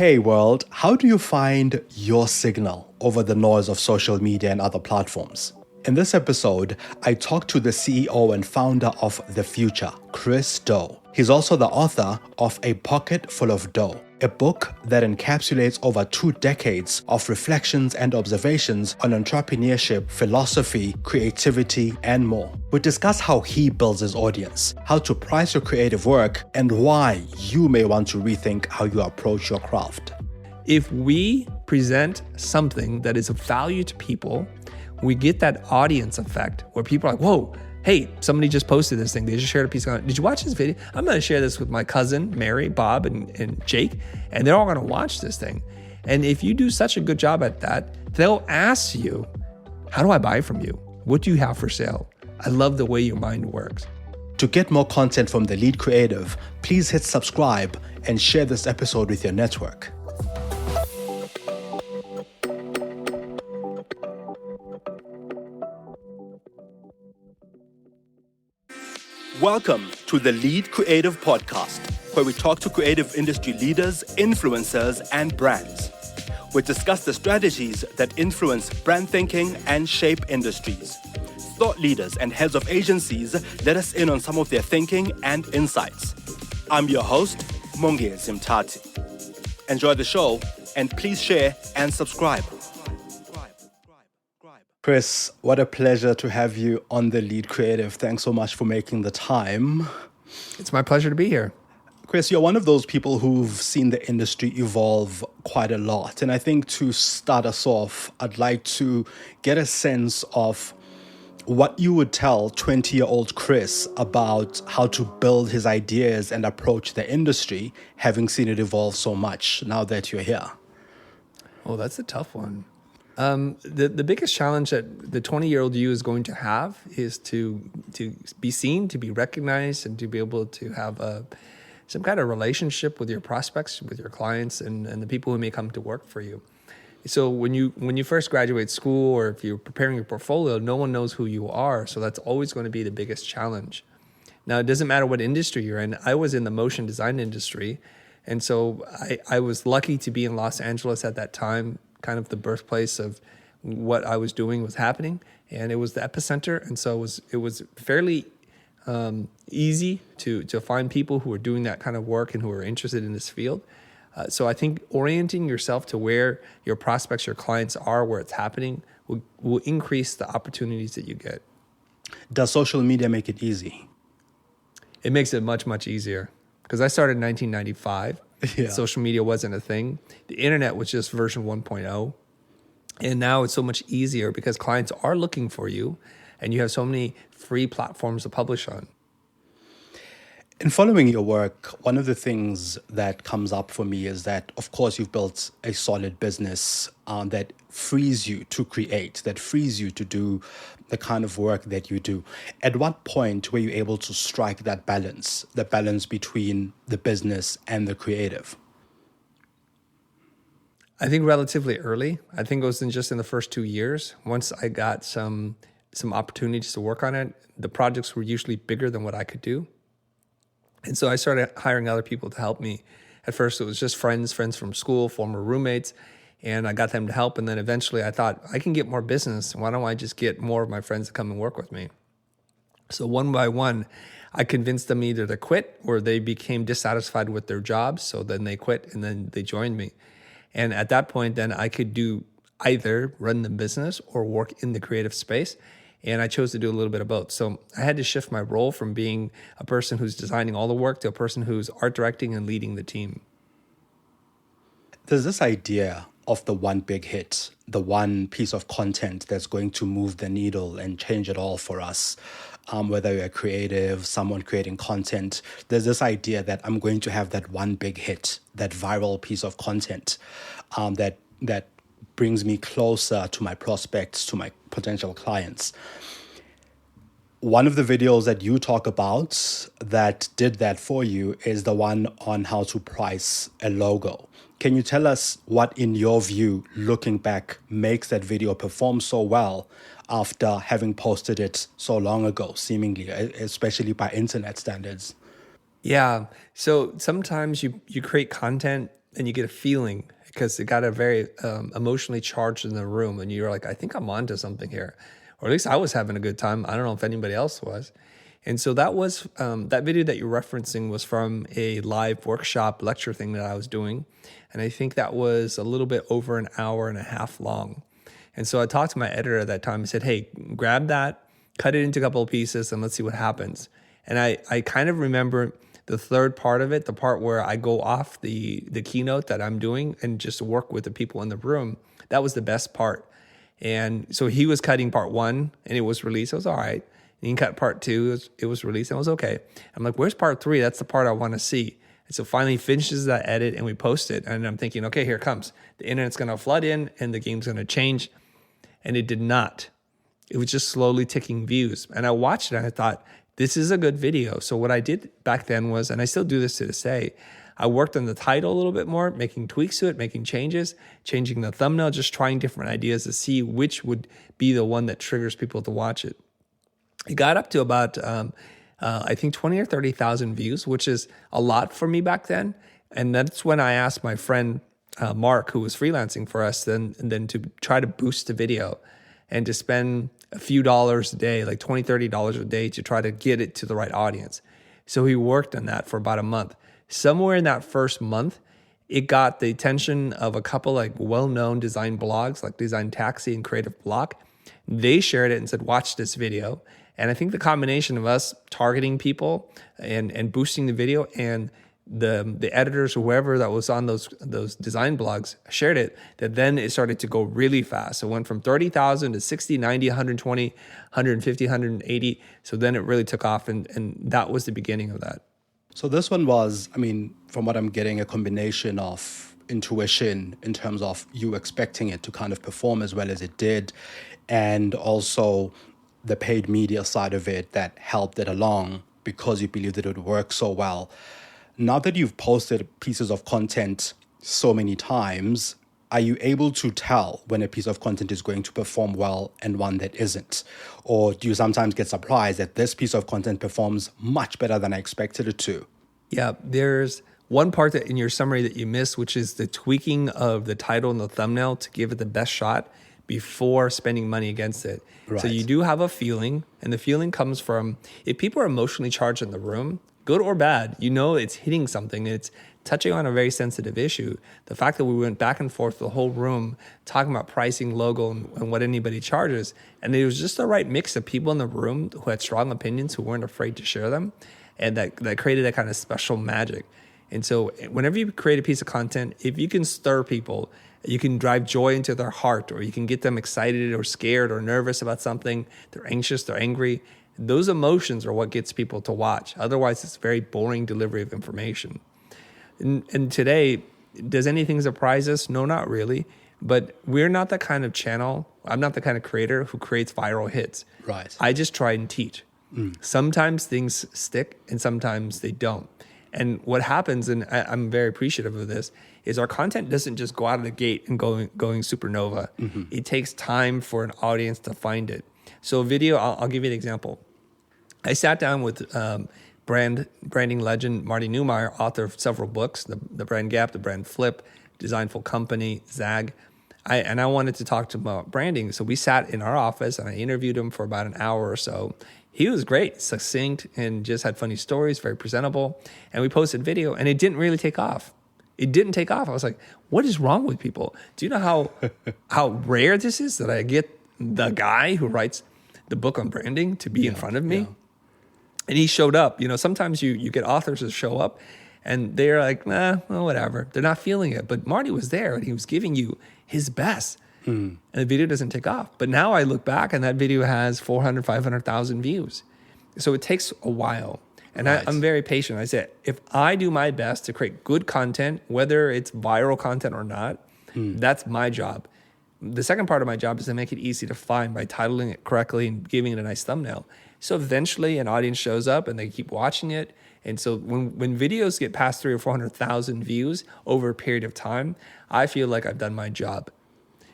Hey world, how do you find your signal over the noise of social media and other platforms? In this episode, I talked to the CEO and founder of The Futur, Chris Do. He's also the author of A Pocket Full of Dough, a book that encapsulates over 2 decades of reflections and observations on entrepreneurship, philosophy, creativity, and more. We discuss how he builds his audience, how to price your creative work, and why you may want to rethink how you approach your craft. If we present something that is of value to people, we get that audience effect where people are like, whoa, hey, somebody just posted this thing. They just shared a piece of it. Did you watch this video? I'm going to share this with my cousin, Mary, Bob, and Jake, and they're all going to watch this thing. And if you do such a good job at that, they'll ask you, how do I buy from you? What do you have for sale? I love the way your mind works. To get more content from The Lead Creative, please hit subscribe and share this episode with your network. Welcome to the Lead Creative Podcast, where we talk to creative industry leaders, influencers, and brands. We discuss the strategies that influence brand thinking and shape industries. Thought leaders and heads of agencies let us in on some of their thinking and insights. I'm your host, Mongezi Mtati. Enjoy the show, and please share and subscribe. Chris, what a pleasure to have you on The Lead Creative. Thanks so much for making the time. It's my pleasure to be here. Chris, you're one of those people who've seen the industry evolve quite a lot. And I think to start us off, I'd like to get a sense of what you would tell 20-year-old Chris about how to build his ideas and approach the industry, having seen it evolve so much now that you're here. Oh, that's a tough one. The biggest challenge that the 20-year-old you is going to have is to be seen, to be recognized, and to be able to have some kind of relationship with your prospects, with your clients, and the people who may come to work for you. So when you first graduate school, or if you're preparing your portfolio, no one knows who you are. So that's always going to be the biggest challenge. Now, it doesn't matter what industry you're in. I was in the motion design industry, and so I was lucky to be in Los Angeles at that time. Kind of the birthplace of what I was doing was happening, and it was the epicenter. And so it was fairly easy to find people who were doing that kind of work and who were interested in this field. So I think orienting yourself to where your prospects, your clients are, where it's happening, will increase the opportunities that you get. Does social media make it easy? It makes it much, much easier. Because I started in 1995. Yeah. Social media wasn't a thing. The internet was just version 1.0. And now it's so much easier because clients are looking for you and you have so many free platforms to publish on. In following your work, one of the things that comes up for me is that, of course, you've built a solid business that frees you to create, that frees you to do the kind of work that you do. At what point were you able to strike that balance between the business and the creative? I think relatively early. I think it was just in the first 2 years. Once I got some opportunities to work on it, the projects were usually bigger than what I could do. And so I started hiring other people to help me. At first, it was just friends from school, former roommates, and I got them to help. And then eventually I thought, I can get more business. Why don't I just get more of my friends to come and work with me? So one by one, I convinced them either to quit or they became dissatisfied with their jobs. So then they quit and then they joined me. And at that point, then I could do either run the business or work in the creative space. And I chose to do a little bit of both. So I had to shift my role from being a person who's designing all the work to a person who's art directing and leading the team. There's this idea of the one big hit, the one piece of content that's going to move the needle and change it all for us. Whether you're creative, someone creating content, there's this idea that I'm going to have that one big hit, that viral piece of content that brings me closer to my prospects, to my potential clients. One of the videos that you talk about that did that for you is the one on how to price a logo. Can you tell us what, in your view, looking back, makes that video perform so well after having posted it so long ago, seemingly, especially by internet standards? Yeah. So sometimes you create content and you get a feeling because it got a very emotionally charged in the room, and you're like, I think I'm onto something here, or at least I was having a good time. I don't know if anybody else was. And so that was that video that you're referencing was from a live workshop lecture thing that I was doing, and I think that was a little bit over an hour and a half long. And so I talked to my editor at that time and said, hey, grab that, cut it into a couple of pieces, and let's see what happens. And I kind of remember the third part of it, the part where I go off the keynote that I'm doing and just work with the people in the room. That was the best part. And so he was cutting part one and it was released. It was all right. And he cut part two. It was released and it was okay. I'm like, where's part three? That's the part I want to see. And so finally he finishes that edit and we post it. And I'm thinking, okay, here it comes. The internet's going to flood in and the game's going to change. And it did not. It was just slowly ticking views. And I watched it and I thought, this is a good video. So what I did back then was, and I still do this to this day, I worked on the title a little bit more, making tweaks to it, making changes, changing the thumbnail, just trying different ideas to see which would be the one that triggers people to watch it. It got up to about, I think 20 or 30,000 views, which is a lot for me back then. And that's when I asked my friend, Mark, who was freelancing for us, then to try to boost the video and to spend a few dollars a day, like $20, $30 a day to try to get it to the right audience. So he worked on that for about a month. Somewhere in that first month, it got the attention of a couple like well-known design blogs like Design Taxi and Creative Block. They shared it and said, watch this video. And I think the combination of us targeting people and boosting the video and the editors or whoever that was on those design blogs shared it, that then it started to go really fast. It went from 30,000 to 60, 90, 120, 150, 180. So then it really took off and that was the beginning of that. So this one was, I mean, from what I'm getting, a combination of intuition in terms of you expecting it to kind of perform as well as it did, and also the paid media side of it that helped it along because you believed that it would work so well. Now that you've posted pieces of content so many times, are you able to tell when a piece of content is going to perform well and one that isn't? Or do you sometimes get surprised that this piece of content performs much better than I expected it to? Yeah, there's one part that in your summary that you missed, which is the tweaking of the title and the thumbnail to give it the best shot before spending money against it. Right. So you do have a feeling, and the feeling comes from if people are emotionally charged in the room, good or bad, you know it's hitting something. It's touching on a very sensitive issue. The fact that we went back and forth the whole room talking about pricing, logo, and what anybody charges, and it was just the right mix of people in the room who had strong opinions, who weren't afraid to share them, and that created that kind of special magic. And so whenever you create a piece of content, if you can stir people, you can drive joy into their heart, or you can get them excited or scared or nervous about something, they're anxious, they're angry, those emotions are what gets people to watch. Otherwise, it's very boring delivery of information. And today, does anything surprise us? No, not really. But we're not the kind of channel, I'm not the kind of creator who creates viral hits. Right. I just try and teach. Sometimes things stick and sometimes they don't. And what happens, and I'm very appreciative of this, is our content doesn't just go out of the gate and going supernova. Mm-hmm. It takes time for an audience to find it. So video, I'll give you an example. I sat down with branding legend Marty Neumeier, author of several books, the Brand Gap, the Brand Flip, Designful Company, Zag. I wanted to talk to him about branding. So we sat in our office and I interviewed him for about an hour or so. He was great, succinct, and just had funny stories, very presentable. And we posted video and it didn't really take off. It didn't take off. I was like, what is wrong with people? Do you know how rare this is that I get the guy who writes the book on branding to be in front of me? Yeah. And he showed up. You know, sometimes you get authors that show up and they're like, well, whatever. They're not feeling it. But Marty was there and he was giving you his best. And the video doesn't take off. But now I look back and that video has 400, 500,000 views. So it takes a while. And right. I'm very patient. I said, if I do my best to create good content, whether it's viral content or not, that's my job. The second part of my job is to make it easy to find by titling it correctly and giving it a nice thumbnail. So eventually an audience shows up and they keep watching it. And so when videos get past 300,000 or 400,000 views over a period of time, I feel like I've done my job.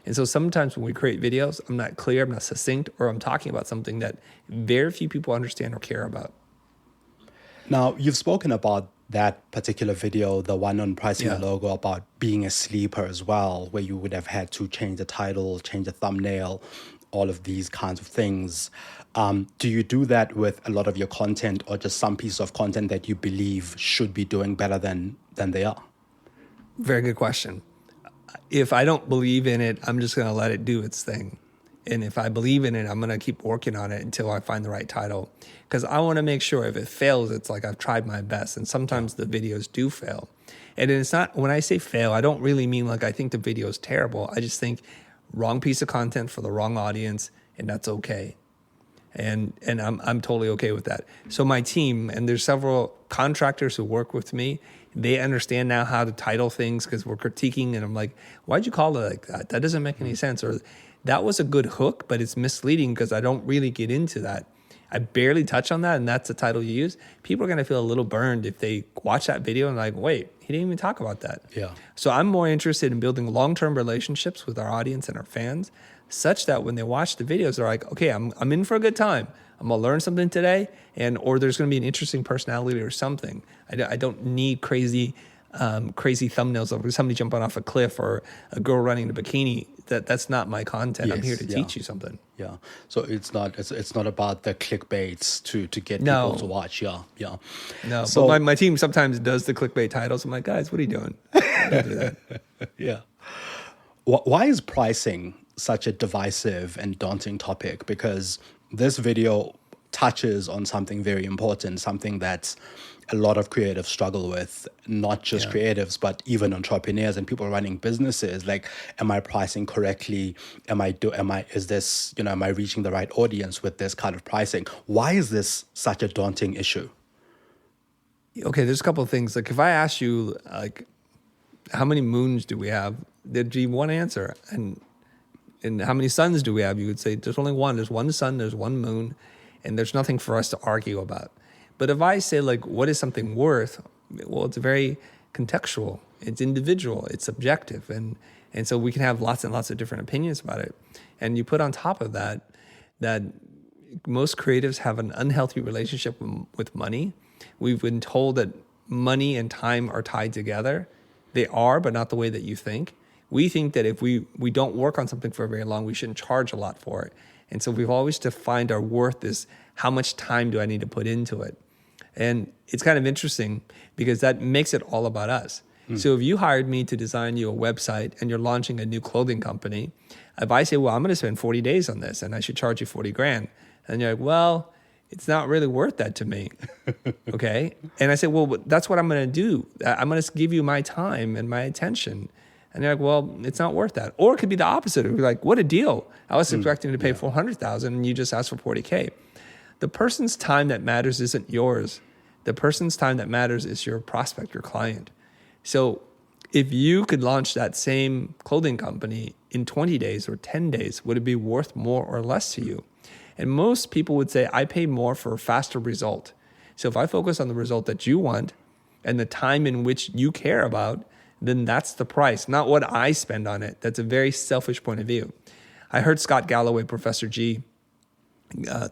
And so sometimes when we create videos, I'm not clear, I'm not succinct, or I'm talking about something that very few people understand or care about. Now, you've spoken about that particular video, the one on pricing a Yeah. logo, about being a sleeper as well, where you would have had to change the title, change the thumbnail, all of these kinds of things. Do you do that with a lot of your content, or just some piece of content that you believe should be doing better than they are? Very good question. If I don't believe in it, I'm just going to let it do its thing. And if I believe in it, I'm going to keep working on it until I find the right title. Because I want to make sure if it fails, it's like I've tried my best. And sometimes the videos do fail. And it's not, when I say fail, I don't really mean like I think the video is terrible. I just think wrong piece of content for the wrong audience, and that's okay. And I'm totally okay with that. So my team, and there's several contractors who work with me, they understand now how to title things because we're critiquing, and I'm like, why'd you call it like that? That doesn't make any sense. Or that was a good hook, but it's misleading because I don't really get into that. I barely touch on that, and that's the title you use. People are going to feel a little burned if they watch that video and like, wait, he didn't even talk about that. Yeah. So I'm more interested in building long-term relationships with our audience and our fans, such that when they watch the videos, they're like, okay, I'm in for a good time. I'm gonna learn something today, or there's gonna be an interesting personality or something. I don't need crazy thumbnails of somebody jumping off a cliff or a girl running in a bikini. That's not my content. I'm here to teach you something. Yeah. So it's not about the clickbaits to get No. people to watch. Yeah. Yeah. No, So but my team sometimes does the clickbait titles. I'm like, guys, what are you doing? Don't do that. yeah. Why is pricing such a divisive and daunting topic? Because this video touches on something very important, something that a lot of creatives struggle with, not just creatives, but even entrepreneurs and people running businesses. Like, am I pricing correctly? Am I reaching the right audience with this kind of pricing? Why is this such a daunting issue? Okay, there's a couple of things. Like if I ask you, like, how many moons do we have? There'd be one answer. And how many suns do we have? You would say there's only one. There's one sun, there's one moon, and there's nothing for us to argue about. But if I say, like, what is something worth? Well, it's very contextual. It's individual. It's subjective. And so we can have lots and lots of different opinions about it. And you put on top of that most creatives have an unhealthy relationship with money. We've been told that money and time are tied together. They are, but not the way that you think. We think that if we don't work on something for very long, we shouldn't charge a lot for it. And so we've always defined our worth as how much time do I need to put into it. And it's kind of interesting because that makes it all about us. So if you hired me to design you a website and you're launching a new clothing company, if I say, well, I'm going to spend 40 days on this and I should charge you 40 grand. And you're like, well, it's not really worth that to me. Okay. And I say, well, that's what I'm going to do. I'm going to give you my time and my attention. And they're like, well, it's not worth that. Or it could be the opposite. It would be like, what a deal. I was expecting to pay 400,000 and you just asked for 40K. The person's time that matters isn't yours. The person's time that matters is your prospect, your client. So if you could launch that same clothing company in 20 days or 10 days, would it be worth more or less to you? And most people would say, I pay more for a faster result. So if I focus on the result that you want and the time in which you care about, then that's the price, not what I spend on it. That's a very selfish point of view. I heard Scott Galloway, Professor G,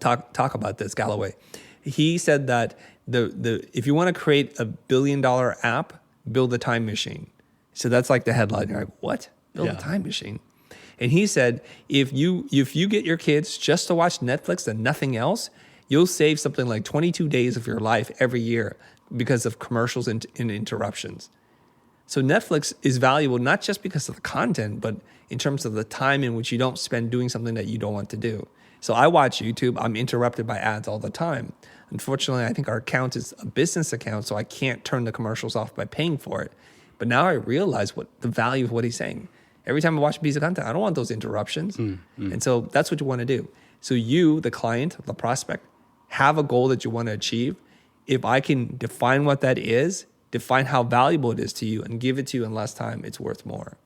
talk about this, Galloway. He said that if you want to create a $1 billion app, build a time machine. So that's like the headline. You're like, what? Build a time machine? And he said, if you get your kids just to watch Netflix and nothing else, you'll save something like 22 days of your life every year because of commercials and interruptions. So Netflix is valuable not just because of the content, but in terms of the time in which you don't spend doing something that you don't want to do. So I watch YouTube. I'm interrupted by ads all the time. Unfortunately, I think our account is a business account, so I can't turn the commercials off by paying for it. But now I realize what the value of what he's saying. Every time I watch a piece of content, I don't want those interruptions. And so that's what you want to do. So you, the client, the prospect, have a goal that you want to achieve. If I can define what that is, define how valuable it is to you, and give it to you in less time, it's worth more.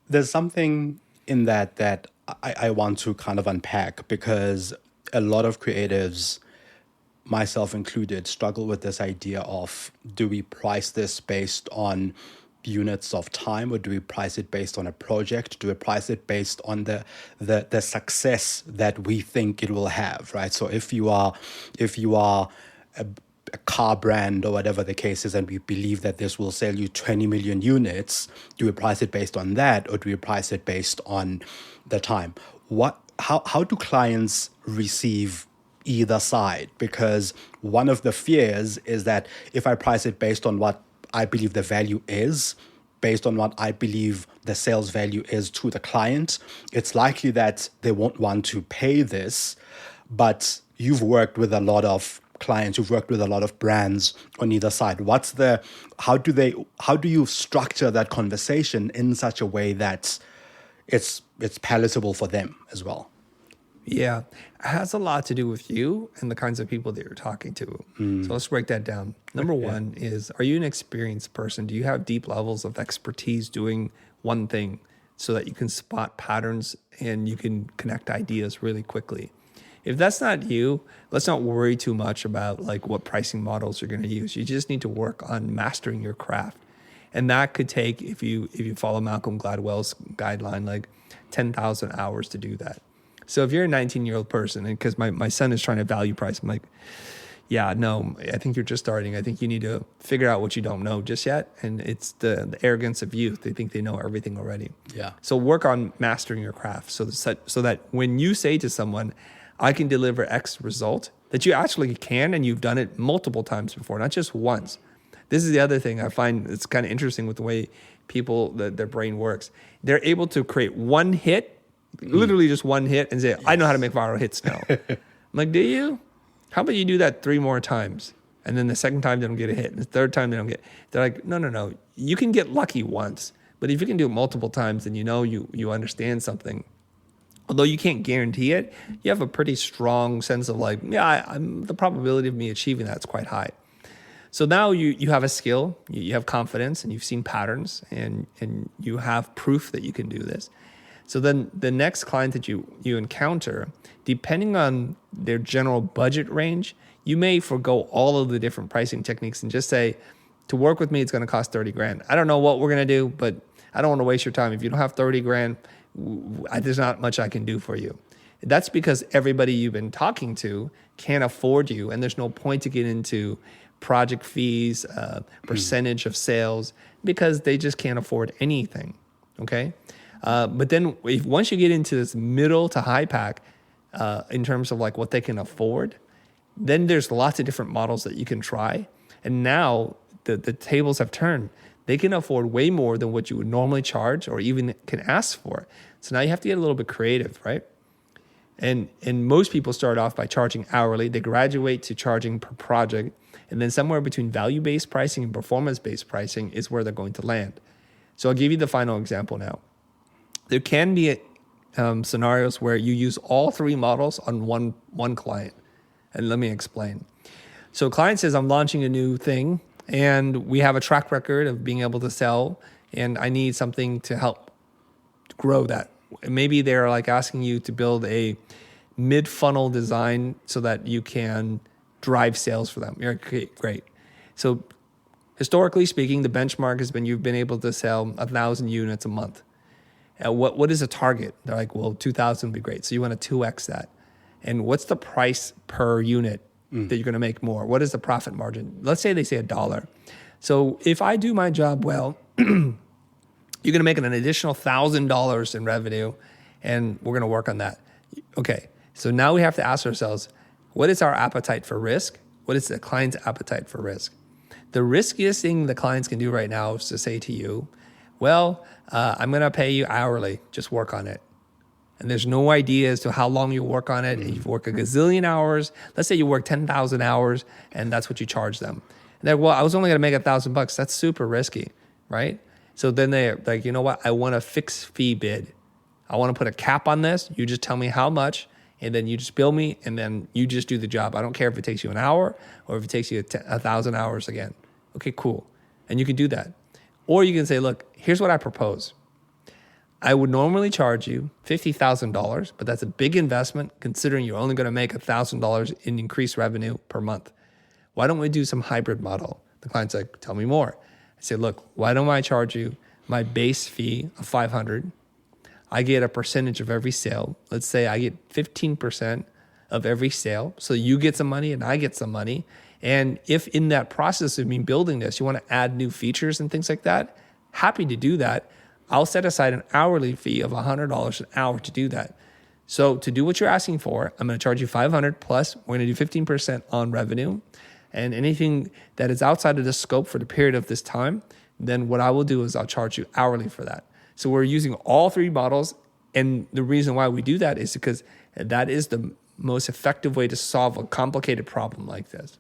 There's something in that I want to kind of unpack, because a lot of creatives, myself included, struggle with this idea of, do we price this based on units of time, or do we price it based on a project? Do we price it based on the success that we think it will have, right? So if you are a car brand or whatever the case is, and we believe that this will sell you 20 million units, do we price it based on that, or do we price it based on the time? How do clients receive either side? Because one of the fears is that if I price it based on what I believe the value is, based on what I believe the sales value is to the client, it's likely that they won't want to pay this. But you've worked with a lot of clients, you've worked with a lot of brands on either side. How do you structure that conversation in such a way that it's palatable for them as well? Yeah, it has a lot to do with you and the kinds of people that you're talking to. So let's break that down. Number one is, are you an experienced person? Do you have deep levels of expertise doing one thing so that you can spot patterns and you can connect ideas really quickly? If that's not you, let's not worry too much about like what pricing models you're going to use. You just need to work on mastering your craft. And that could take, if you follow Malcolm Gladwell's guideline, like 10,000 hours to do that. So if you're a 19-year-old person, and because my son is trying to value price, I'm like, yeah, no, I think you're just starting. I think you need to figure out what you don't know just yet. And it's the arrogance of youth. They think they know everything already. Yeah. So work on mastering your craft so that when you say to someone, I can deliver X result, that you actually can, and you've done it multiple times before, not just once. This is the other thing I find it's kind of interesting with the way people, their brain works. They're able to create one hit, literally just one hit, and say, I know how to make viral hits now. I'm like, do you? How about you do that 3 more times? And then the second time they don't get a hit, and the third time they don't get, they're like, no. You can get lucky once, but if you can do it multiple times, then you understand something. Although you can't guarantee it, you have a pretty strong sense of like, yeah, the probability of me achieving that is quite high. So now you have a skill, you have confidence, and you've seen patterns, and you have proof that you can do this. So then the next client that you encounter, depending on their general budget range, you may forgo all of the different pricing techniques and just say, to work with me, it's going to cost 30 grand. I don't know what we're going to do, but I don't want to waste your time. If you don't have 30 grand, there's not much I can do for you. That's because everybody you've been talking to can't afford you, and there's no point to get into project fees, percentage of sales, because they just can't afford anything, okay? But then once you get into this middle to high pack, in terms of like what they can afford, then there's lots of different models that you can try. And now the tables have turned. They can afford way more than what you would normally charge or even can ask for. So now you have to get a little bit creative, right? And most people start off by charging hourly. They graduate to charging per project. And then somewhere between value-based pricing and performance-based pricing is where they're going to land. So I'll give you the final example now. There can be scenarios where you use all 3 models on one client. And let me explain. So a client says, I'm launching a new thing, and we have a track record of being able to sell, and I need something to help grow that. Maybe they're like asking you to build a mid-funnel design so that you can drive sales for them. You're okay, great. So historically speaking, the benchmark has been you've been able to sell 1,000 units a month. What is a target? They're like, well, 2,000 would be great. So you want to 2x that. And what's the price per unit that you're going to make more? What is the profit margin? Let's say they say $1. So if I do my job well, you're going to make an additional $1,000 in revenue, and we're going to work on that. Okay, so now we have to ask ourselves, what is our appetite for risk? What is the client's appetite for risk? The riskiest thing the clients can do right now is to say to you, well, I'm going to pay you hourly. Just work on it. And there's no idea as to how long you work on it. And you work a gazillion hours. Let's say you work 10,000 hours, and that's what you charge them. And they're, well, I was only going to make $1,000. That's super risky, right? So then they're like, you know what? I want a fixed fee bid. I want to put a cap on this. You just tell me how much, and then you just bill me, and then you just do the job. I don't care if it takes you an hour or if it takes you 1,000 hours again. Okay, cool. And you can do that. Or you can say, look, here's what I propose. I would normally charge you $50,000, but that's a big investment considering you're only going to make $1,000 in increased revenue per month. Why don't we do some hybrid model? The client's like, tell me more. I say, look, why don't I charge you my base fee of $500? I get a percentage of every sale. Let's say I get 15% of every sale. So you get some money and I get some money. And if in that process of me building this, you want to add new features and things like that, happy to do that. I'll set aside an hourly fee of $100 an hour to do that. So to do what you're asking for, I'm going to charge you $500 plus. We're going to do 15% on revenue, and anything that is outside of the scope for the period of this time, then what I will do is I'll charge you hourly for that. So we're using all three models, and the reason why we do that is because that is the most effective way to solve a complicated problem like this.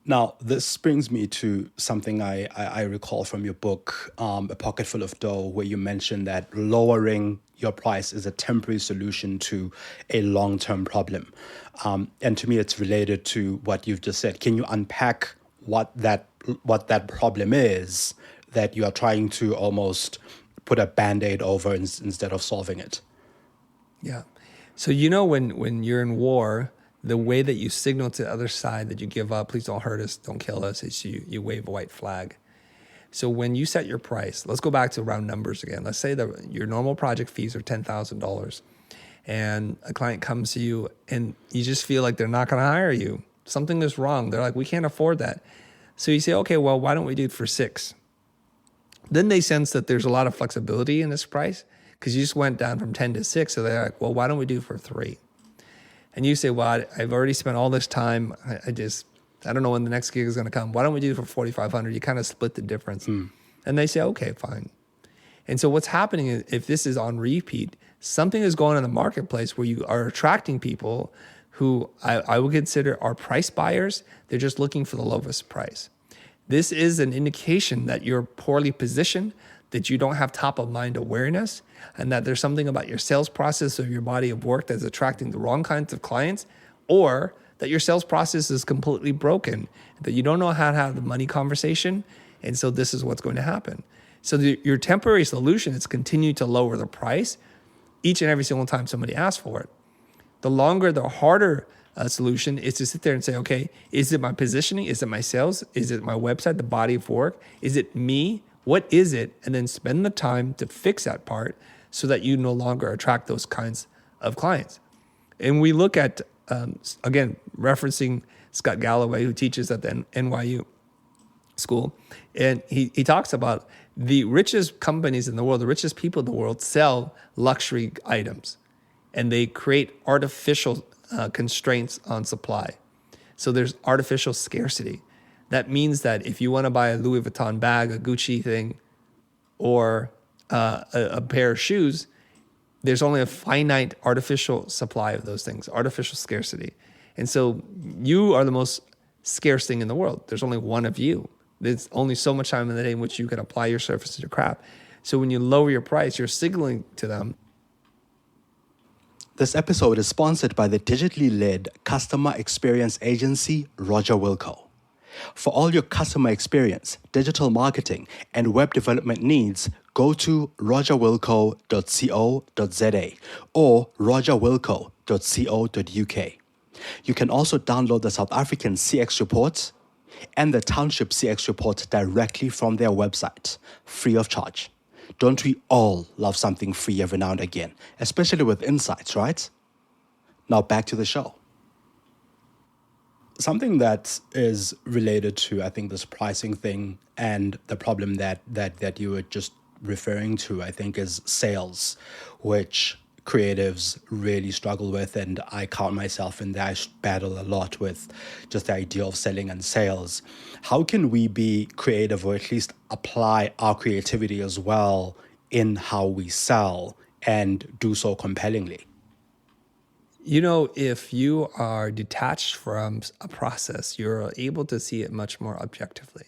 Now, this brings me to something I recall from your book, A Pocket Full of Dough, where you mentioned that lowering your price is a temporary solution to a long-term problem. And to me, it's related to what you've just said. Can you unpack what that problem is that you are trying to almost put a Band-Aid over instead of solving it? Yeah. So when you're in war, the way that you signal to the other side that you give up, please don't hurt us, don't kill us, is you wave a white flag. So when you set your price, let's go back to round numbers again. Let's say that your normal project fees are $10,000 and a client comes to you and you just feel like they're not going to hire you. Something is wrong. They're like, we can't afford that. So you say, okay, well, why don't we do it for $6,000? Then they sense that there's a lot of flexibility in this price because you just went down from 10 to 6. So they're like, well, why don't we do it for $3,000? And you say, well, I've already spent all this time. I don't know when the next gig is going to come. Why don't we do it for $4,500? You kind of split the difference. And they say, okay, fine. And so what's happening is if this is on repeat, something is going on in the marketplace where you are attracting people who I would consider are price buyers. They're just looking for the lowest price. This is an indication that you're poorly positioned, that you don't have top of mind awareness, and that there's something about your sales process or your body of work that's attracting the wrong kinds of clients, or that your sales process is completely broken, that you don't know how to have the money conversation, and so this is what's going to happen. So your temporary solution is continue to lower the price each and every single time somebody asks for it. The longer, the harder solution is to sit there and say, okay, is it my positioning? Is it my sales? Is it my website, the body of work? Is it me? What is it? And then spend the time to fix that part so that you no longer attract those kinds of clients. And we look at, again, referencing Scott Galloway, who teaches at the NYU school. And he talks about the richest companies in the world, the richest people in the world sell luxury items. And they create artificial constraints on supply. So there's artificial scarcity. That means that if you want to buy a Louis Vuitton bag, a Gucci thing, or a pair of shoes, there's only a finite artificial supply of those things, artificial scarcity. And so you are the most scarce thing in the world. There's only one of you. There's only so much time in the day in which you can apply your service to your craft. So when you lower your price, you're signaling to them. This episode is sponsored by the digitally led customer experience agency, Roger Wilco. For all your customer experience, digital marketing, and web development needs, go to rogerwilco.co.za or rogerwilco.co.uk. You can also download the South African CX Report and the Township CX Report directly from their website, free of charge. Don't we all love something free every now and again, especially with insights, right? Now back to the show. Something that is related to, I think, this pricing thing and the problem that you were just referring to, I think, is sales, which creatives really struggle with. And I count myself in there. I battle a lot with just the idea of selling and sales. How can we be creative, or at least apply our creativity as well in how we sell and do so compellingly? You know, if you are detached from a process, you're able to see it much more objectively.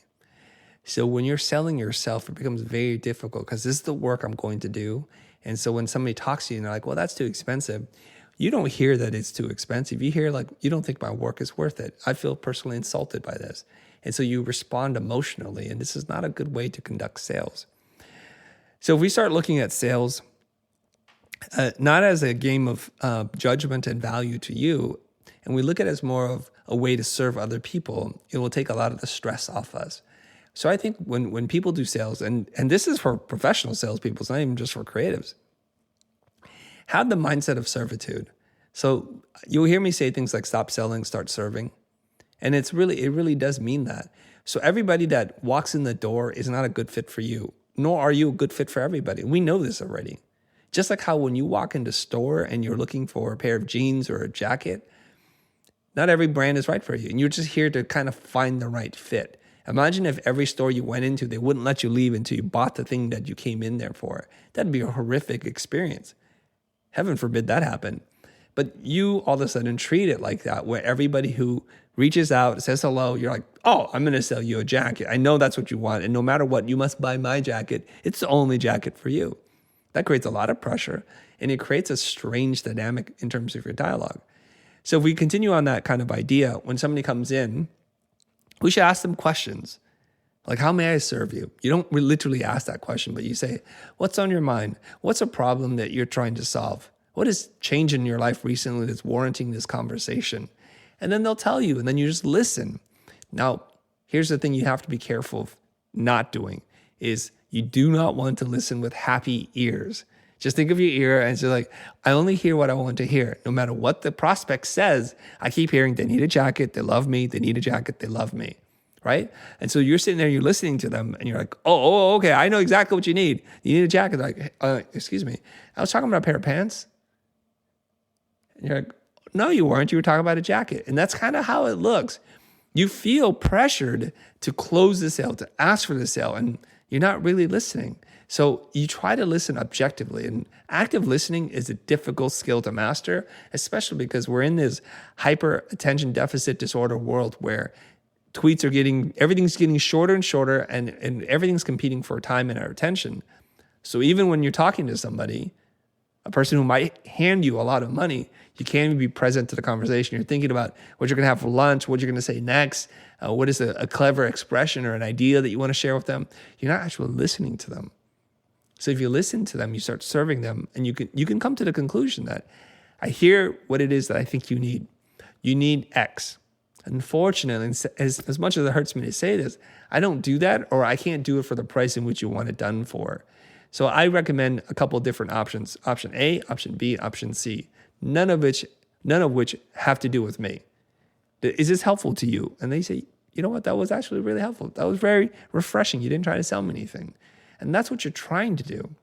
So when you're selling yourself, it becomes very difficult because this is the work I'm going to do. And so when somebody talks to you and they're like, well, that's too expensive, you don't hear that it's too expensive. You hear like, you don't think my work is worth it. I feel personally insulted by this. And so you respond emotionally, and this is not a good way to conduct sales. So if we start looking at sales, not as a game of judgment and value to you, and we look at it as more of a way to serve other people, it will take a lot of the stress off us. So I think when people do sales, and this is for professional salespeople, it's not even just for creatives, have the mindset of servitude. So you'll hear me say things like stop selling, start serving. And it really does mean that. So everybody that walks in the door is not a good fit for you, nor are you a good fit for everybody. We know this already. Just like how when you walk into a store and you're looking for a pair of jeans or a jacket, not every brand is right for you. And you're just here to kind of find the right fit. Imagine if every store you went into, they wouldn't let you leave until you bought the thing that you came in there for. That'd be a horrific experience. Heaven forbid that happen. But you all of a sudden treat it like that, where everybody who reaches out, says hello, you're like, oh, I'm going to sell you a jacket. I know that's what you want. And no matter what, you must buy my jacket. It's the only jacket for you. That creates a lot of pressure, and it creates a strange dynamic in terms of your dialogue. So if we continue on that kind of idea, when somebody comes in, we should ask them questions. Like, how may I serve you? You don't literally ask that question, but you say, what's on your mind? What's a problem that you're trying to solve? What has changed in your life recently that's warranting this conversation? And then they'll tell you, and then you just listen. Now, here's the thing you have to be careful of not doing is you do not want to listen with happy ears. Just think of your ear and say like, I only hear what I want to hear. No matter what the prospect says, I keep hearing they need a jacket, they love me, they need a jacket, they love me, right? And so you're sitting there, you're listening to them and you're like, okay, I know exactly what you need. You need a jacket. Like, excuse me, I was talking about a pair of pants. And you're like, no, you weren't. You were talking about a jacket. And that's kind of how it looks. You feel pressured to close the sale, to ask for the sale, and you're not really listening. So you try to listen objectively, and active listening is a difficult skill to master, especially because we're in this hyper attention deficit disorder world where everything's getting shorter and shorter, and everything's competing for time and our attention. So even when you're talking to somebody, a person who might hand you a lot of money, you can't even be present to the conversation. You're thinking about what you're going to have for lunch, what you're going to say next, what is a clever expression or an idea that you want to share with them. You're not actually listening to them. So if you listen to them, you start serving them, and you can come to the conclusion that I hear what it is that I think you need. You need X. Unfortunately, as much as it hurts me to say this, I don't do that, or I can't do it for the price in which you want it done for. So I recommend a couple of different options: option A, option B, option C. None of which have to do with me. Is this helpful to you? And they say, you know what? That was actually really helpful. That was very refreshing. You didn't try to sell me anything. And that's what you're trying to do.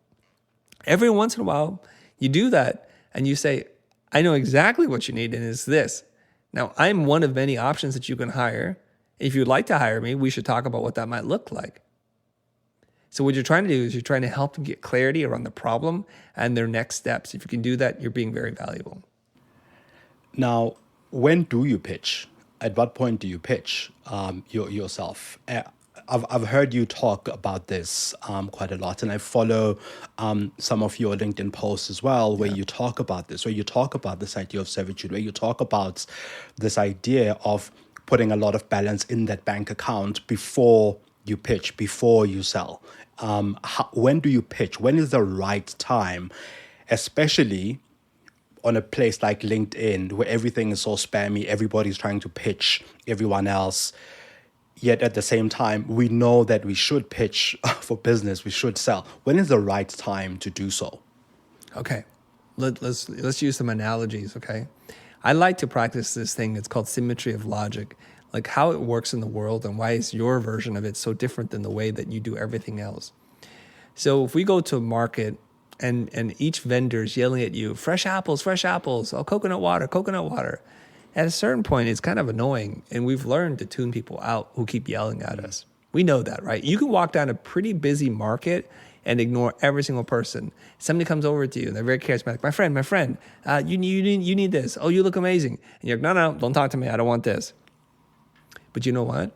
Every once in a while, you do that and you say, I know exactly what you need, and it's this. Now, I'm one of many options that you can hire. If you'd like to hire me, we should talk about what that might look like. So what you're trying to do is you're trying to help them get clarity around the problem and their next steps. If you can do that, you're being very valuable. Now, when do you pitch? At what point do you pitch yourself? I've heard you talk about this quite a lot, and I follow some of your LinkedIn posts as well, where you talk about this, where you talk about this idea of servitude, where you talk about this idea of putting a lot of balance in that bank account before you pitch, before you sell. When do you pitch? When is the right time, especially on a place like LinkedIn, where everything is so spammy, everybody's trying to pitch everyone else. Yet at the same time, we know that we should pitch for business, we should sell. When is the right time to do so? Okay, let's use some analogies, okay? I like to practice this thing. It's called symmetry of logic, like how it works in the world and why is your version of it so different than the way that you do everything else. So if we go to a market and each vendor is yelling at you, fresh apples, oh, coconut water. At a certain point, it's kind of annoying, and we've learned to tune people out who keep yelling at us. We know that, right? You can walk down a pretty busy market and ignore every single person. Somebody comes over to you, and they're very charismatic. My friend, you need this. Oh, you look amazing. And you're like, no, don't talk to me. I don't want this. But you know what?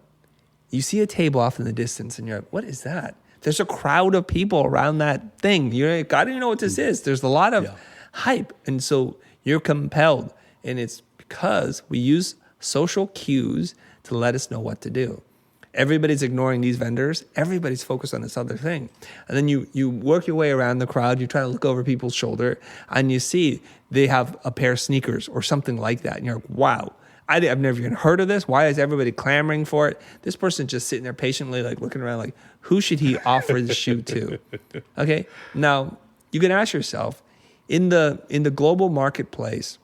You see a table off in the distance, and you're like, what is that? There's a crowd of people around that thing. You're like, I don't even know what this is. There's a lot of hype. And so you're compelled, and it's because we use social cues to let us know what to do. Everybody's ignoring these vendors. Everybody's focused on this other thing. And then you work your way around the crowd. You try to look over people's shoulder, and you see they have a pair of sneakers or something like that. And you're like, wow, I've never even heard of this. Why is everybody clamoring for it? This person's just sitting there patiently, like looking around like, who should he offer the shoe to? Okay, now you can ask yourself, in the global marketplace,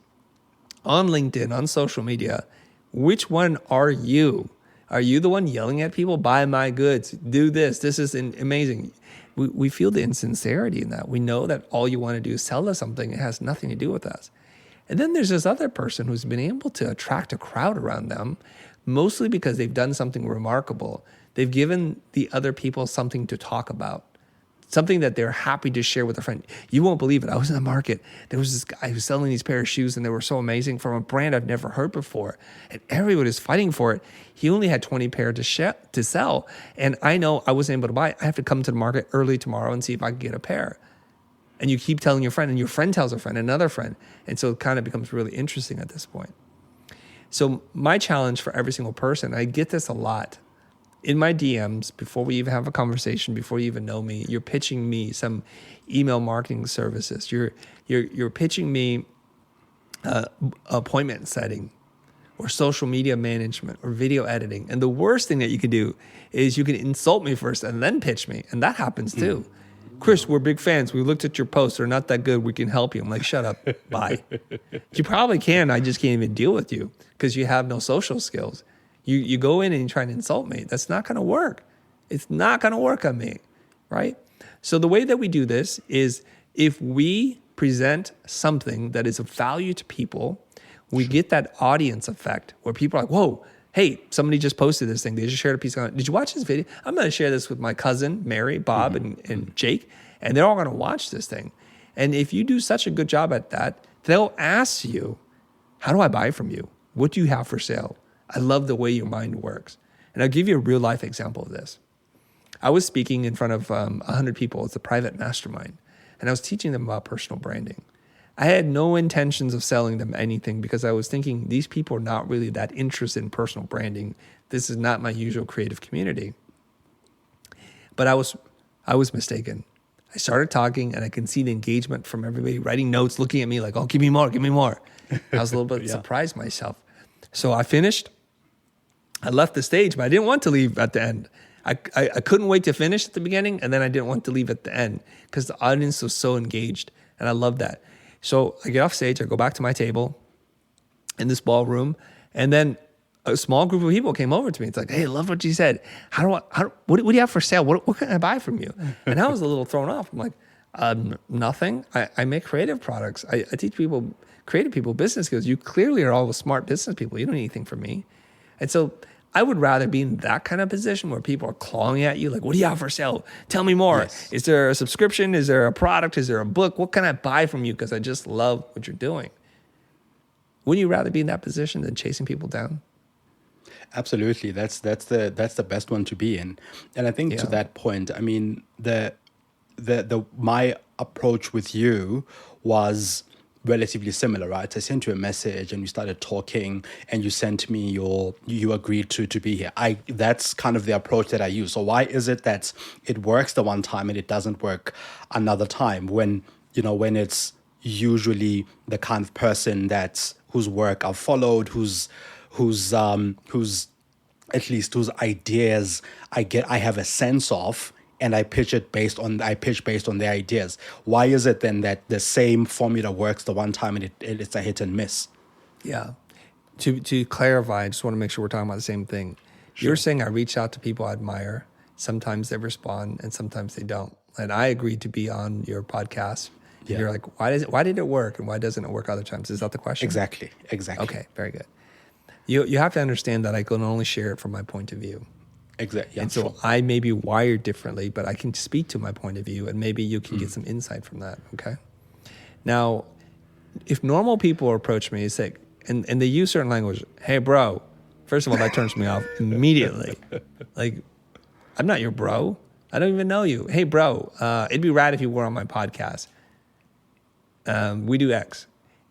on LinkedIn, on social media, Which one are you? Are you the one yelling at people, buy my goods, do this, this is amazing? We feel the insincerity in that. We know that all you want to do is sell us something. It has nothing to do with us. And then there's this other person who's been able to attract a crowd around them, mostly because they've done something remarkable. They've given the other people something to talk about, something that they're happy to share with a friend. You won't believe it. I was in the market. There was this guy who was selling these pair of shoes, and they were so amazing, from a brand I've never heard before. And everyone is fighting for it. He only had 20 pair to sell. And I know I wasn't able to buy it. I have to come to the market early tomorrow and see if I can get a pair. And you keep telling your friend, and your friend tells a friend, another friend. And so it kind of becomes really interesting at this point. So my challenge for every single person, I get this a lot, in my DMs, before we even have a conversation, before you even know me, you're pitching me some email marketing services. You're pitching me appointment setting, or social media management, or video editing. And the worst thing that you can do is you can insult me first and then pitch me. And that happens too. Chris, we're big fans. We looked at your posts. They're not that good. We can help you. I'm like, shut up. Bye. You probably can. I just can't even deal with you because you have no social skills. You go in and you try and insult me. That's not going to work. It's not going to work on me, right? So the way that we do this is, if we present something that is of value to people, we get that audience effect where people are like, whoa, hey, somebody just posted this thing. They just shared a piece of it. Did you watch this video? I'm going to share this with my cousin, Mary, Bob, and Jake, and they're all going to watch this thing. And if you do such a good job at that, they'll ask you, how do I buy from you? What do you have for sale? I love the way your mind works. And I'll give you a real life example of this. I was speaking in front of 100 people. It's a private mastermind. And I was teaching them about personal branding. I had no intentions of selling them anything because I was thinking these people are not really that interested in personal branding. This is not my usual creative community. But I was mistaken. I started talking and I can see the engagement from everybody writing notes, looking at me like, oh, give me more, give me more. I was a little bit surprised myself. So I finished. I left the stage, but I didn't want to leave at the end. I couldn't wait to finish at the beginning, and then I didn't want to leave at the end because the audience was so engaged, and I loved that. So I get off stage, I go back to my table in this ballroom, and then a small group of people came over to me. It's like, hey, I love what you said. What do you have for sale? What can I buy from you? And I was a little thrown off. I'm like, nothing. I make creative products. I teach people, creative people, business skills. You clearly are all smart business people. You don't need anything from me. And so I would rather be in that kind of position where people are clawing at you, like, what do you have for sale? Tell me more. Yes. Is there a subscription? Is there a product? Is there a book? What can I buy from you? Because I just love what you're doing. Wouldn't you rather be in that position than chasing people down? Absolutely. That's the best one to be in. And I think to that point, I mean, my approach with you was relatively similar, right? I sent you a message and we started talking and you sent me you agreed to be here. That's kind of the approach that I use. So why is it that it works the one time and it doesn't work another time when it's usually the kind of person whose work I've followed, whose at least whose ideas I have a sense of, and I pitch based on their ideas. Why is it then that the same formula works the one time and it's a hit and miss? Yeah. To clarify, I just want to make sure we're talking about the same thing. Sure. You're saying I reach out to people I admire. Sometimes they respond and sometimes they don't. And I agreed to be on your podcast. Yeah. You're like, why did it work and why doesn't it work other times? Is that the question? Exactly. Okay, very good. You have to understand that I can only share it from my point of view. Exactly. Yeah, and so I may be wired differently, but I can speak to my point of view and maybe you can get some insight from that, okay? Now, if normal people approach me and they use certain language, hey, bro, first of all, that turns me off immediately. Like, I'm not your bro. I don't even know you. Hey, bro, it'd be rad if you were on my podcast. We do X.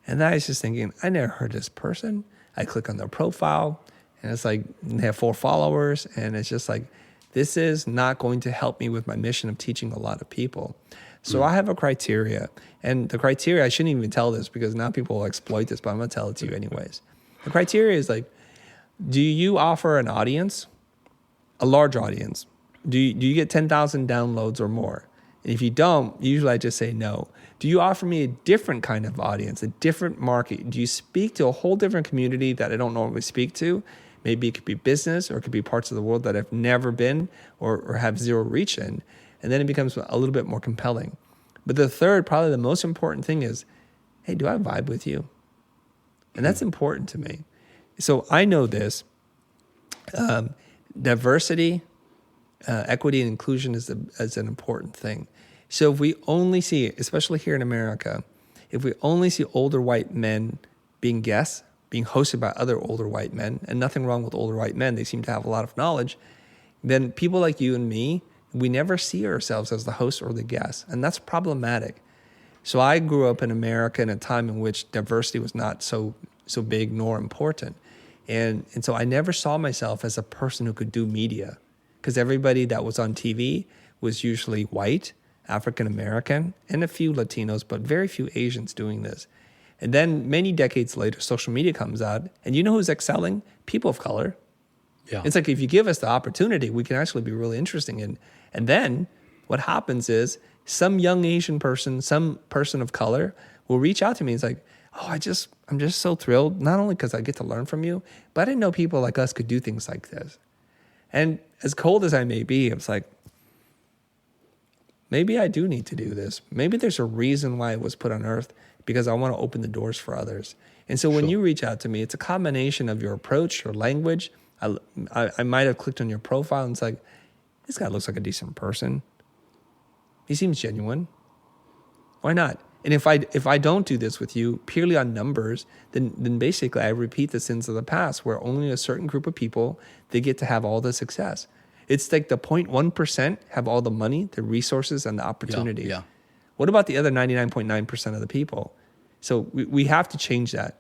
And then I was just thinking, I never heard this person. I click on their profile. And it's like, they have 4 followers. And it's just like, this is not going to help me with my mission of teaching a lot of people. So I have a criteria. And the criteria, I shouldn't even tell this because now people will exploit this, but I'm going to tell it to you anyways. The criteria is like, do you offer an audience, a large audience? Do you get 10,000 downloads or more? And if you don't, usually I just say no. Do you offer me a different kind of audience, a different market? Do you speak to a whole different community that I don't normally speak to? Maybe it could be business, or it could be parts of the world that I've never been or have zero reach in. And then it becomes a little bit more compelling. But the third, probably the most important thing is, hey, do I vibe with you? And that's important to me. So I know this. Diversity, equity, and inclusion is an important thing. So if we only see, especially here in America, if we only see older white men being guests, being hosted by other older white men, and nothing wrong with older white men, they seem to have a lot of knowledge, then people like you and me, we never see ourselves as the host or the guest, and that's problematic. So I grew up in America in a time in which diversity was not so big nor important. And so I never saw myself as a person who could do media, because everybody that was on TV was usually white, African American, and a few Latinos, but very few Asians doing this. And then many decades later, social media comes out, and you know who's excelling? People of color. Yeah. It's like, if you give us the opportunity, we can actually be really interesting. And then what happens is some young Asian person, some person of color will reach out to me. It's like, oh, I'm just so thrilled, not only because I get to learn from you, but I didn't know people like us could do things like this. And as cold as I may be, it's like, maybe I do need to do this. Maybe there's a reason why it was put on earth, because I want to open the doors for others. And so when you reach out to me, it's a combination of your approach, your language. I might have clicked on your profile and it's like, this guy looks like a decent person. He seems genuine. Why not? And if I don't do this with you purely on numbers, then basically I repeat the sins of the past, where only a certain group of people, they get to have all the success. It's like the 0.1% have all the money, the resources, and the opportunity. Yeah. What about the other 99.9% of the people? So we have to change that.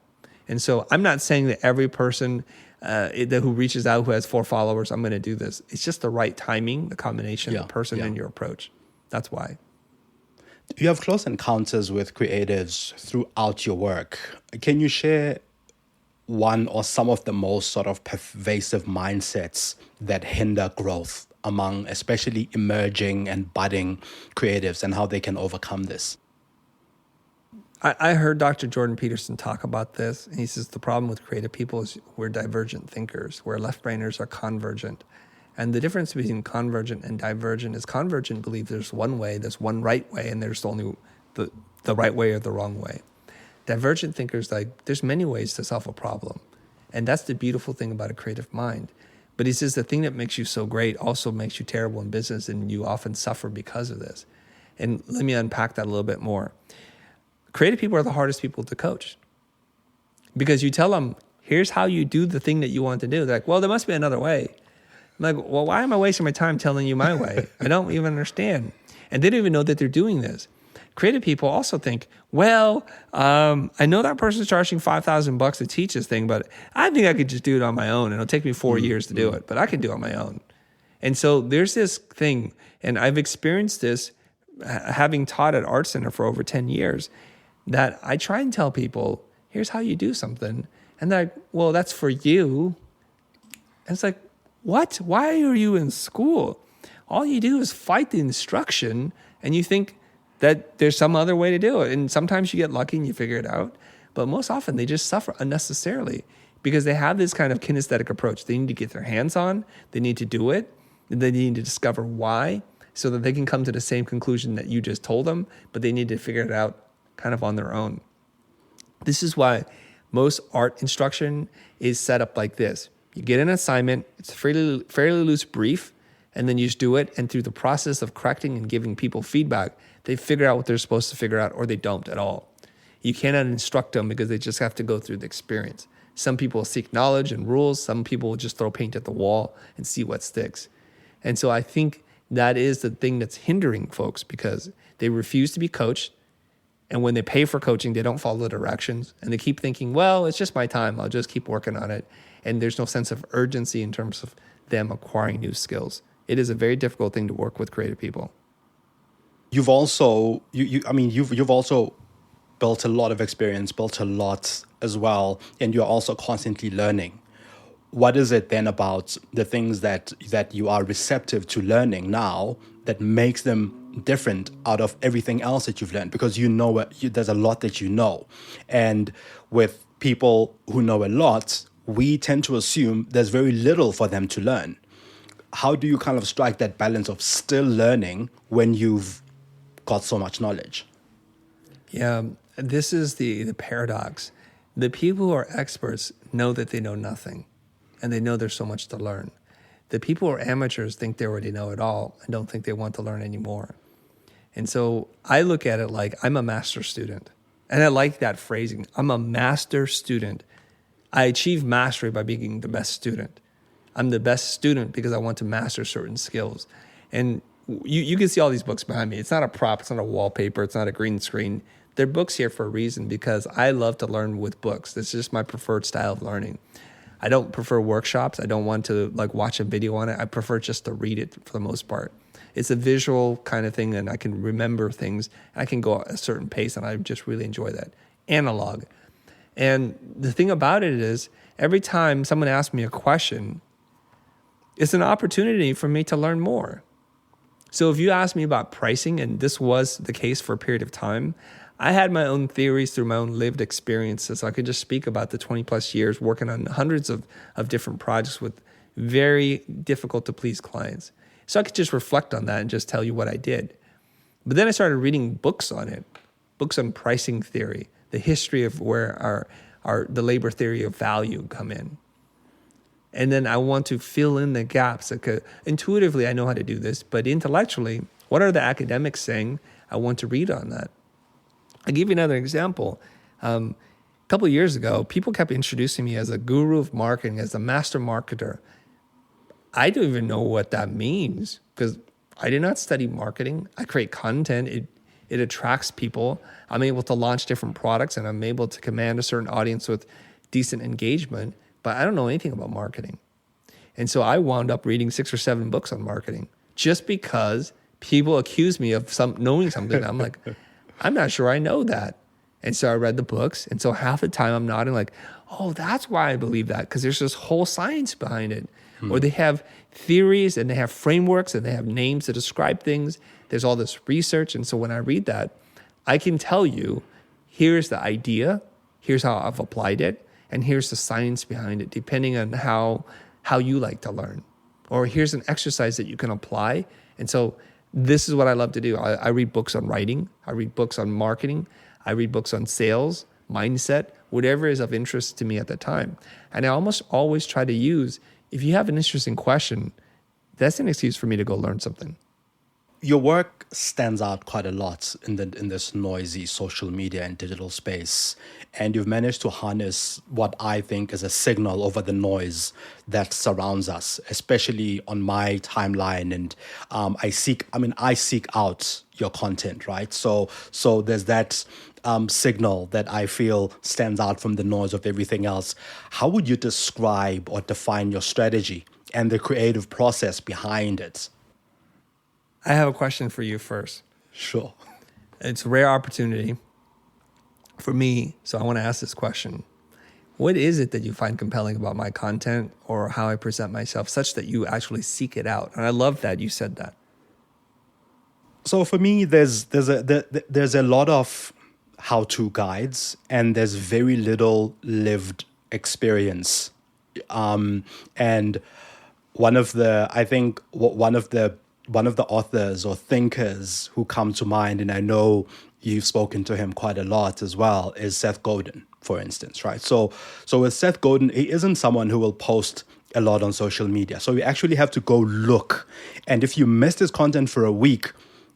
And so I'm not saying that every person who reaches out, who has 4 followers, I'm going to do this. It's just the right timing, the combination of the person and your approach. That's why. You have close encounters with creatives throughout your work. Can you share one or some of the most sort of pervasive mindsets that hinder growth among especially emerging and budding creatives, and how they can overcome this? I heard Dr. Jordan Peterson talk about this. And he says the problem with creative people is we're divergent thinkers, where left-brainers are convergent. And the difference between convergent and divergent is convergent believes there's one way, there's one right way, and there's only the right way or the wrong way. Divergent thinkers, like, there's many ways to solve a problem. And that's the beautiful thing about a creative mind. But he says the thing that makes you so great also makes you terrible in business, and you often suffer because of this. And let me unpack that a little bit more. Creative people are the hardest people to coach, because you tell them, here's how you do the thing that you want to do. They're like, well, there must be another way. I'm like, well, why am I wasting my time telling you my way? I don't even understand. And they don't even know that they're doing this. Creative people also think, well, I know that person's charging $5,000 to teach this thing, but I think I could just do it on my own. And it'll take me 4 years to do it, but I can do it on my own. And so there's this thing, and I've experienced this having taught at Art Center for over 10 years, that I try and tell people, here's how you do something. And they're like, well, that's for you. And it's like, what? Why are you in school? All you do is fight the instruction, and you think that there's some other way to do it. And sometimes you get lucky and you figure it out. But most often they just suffer unnecessarily because they have this kind of kinesthetic approach. They need to get their hands on, they need to do it, and they need to discover why, so that they can come to the same conclusion that you just told them, but they need to figure it out kind of on their own. This is why most art instruction is set up like this. You get an assignment, it's a fairly loose brief, and then you just do it. And through the process of correcting and giving people feedback, they figure out what they're supposed to figure out, or they don't at all. You cannot instruct them because they just have to go through the experience. Some people seek knowledge and rules. Some people will just throw paint at the wall and see what sticks. And so I think that is the thing that's hindering folks, because they refuse to be coached. And when they pay for coaching, they don't follow the directions. And they keep thinking, well, it's just my time. I'll just keep working on it. And there's no sense of urgency in terms of them acquiring new skills. It is a very difficult thing to work with creative people. You've also, you've also built a lot of experience, built a lot as well, and you're also constantly learning. What is it then about the things that you are receptive to learning now that makes them different out of everything else that you've learned because there's a lot that you know. And with people who know a lot, we tend to assume there's very little for them to learn. How do you kind of strike that balance of still learning when you've got so much knowledge? Yeah, this is the paradox. The people who are experts know that they know nothing, and they know there's so much to learn. The people who are amateurs think they already know it all and don't think they want to learn anymore. And so I look at it like I'm a master student. And I like that phrasing. I'm a master student. I achieve mastery by being the best student. I'm the best student because I want to master certain skills. And you can see all these books behind me. It's not a prop. It's not a wallpaper. It's not a green screen. They're books here for a reason because I love to learn with books. This is just my preferred style of learning. I don't prefer workshops. I don't want to watch a video on it. I prefer just to read it for the most part. It's a visual kind of thing, and I can remember things. I can go at a certain pace, and I just really enjoy that. Analog. And the thing about it is, every time someone asks me a question, it's an opportunity for me to learn more. So if you ask me about pricing, and this was the case for a period of time, I had my own theories through my own lived experiences. So I could just speak about the 20 plus years working on hundreds of different projects with very difficult to please clients. So I could just reflect on that and just tell you what I did. But then I started reading books on it, books on pricing theory, the history of where the labor theory of value come in. And then I want to fill in the gaps. Intuitively, I know how to do this, but intellectually, what are the academics saying? I want to read on that. I'll give you another example. A couple of years ago, people kept introducing me as a guru of marketing, as a master marketer. I don't even know what that means because I did not study marketing. I create content. It attracts people. I'm able to launch different products and I'm able to command a certain audience with decent engagement, but I don't know anything about marketing. And so I wound up reading 6 or 7 books on marketing just because people accuse me of knowing something. I'm like, I'm not sure I know that. And so I read the books. And so half the time I'm nodding like, oh, that's why I believe that, because there's this whole science behind it. Or they have theories and they have frameworks and they have names to describe things. There's all this research. And so when I read that, I can tell you, here's the idea, here's how I've applied it, and here's the science behind it, depending on how you like to learn. Or here's an exercise that you can apply. And so this is what I love to do. I read books on writing. I read books on marketing. I read books on sales, mindset, whatever is of interest to me at the time. And I almost always try to use, if you have an interesting question, that's an excuse for me to go learn something. Your work stands out quite a lot in this noisy social media and digital space, and you've managed to harness what I think is a signal over the noise that surrounds us, especially on my timeline. And I seek out your content, right? So there's that signal that I feel stands out from the noise of everything else. How would you describe or define your strategy and the creative process behind it? I have a question for you first. Sure. It's a rare opportunity for me, so I want to ask this question. What is it that you find compelling about my content or how I present myself such that you actually seek it out? And I love that you said that. So for me, there's a lot of how-to guides and there's very little lived experience. And one of the authors or thinkers who come to mind, and I know you've spoken to him quite a lot as well, is Seth Godin, for instance, right? So with Seth Godin, he isn't someone who will post a lot on social media. So you actually have to go look. And if you missed his content for a week,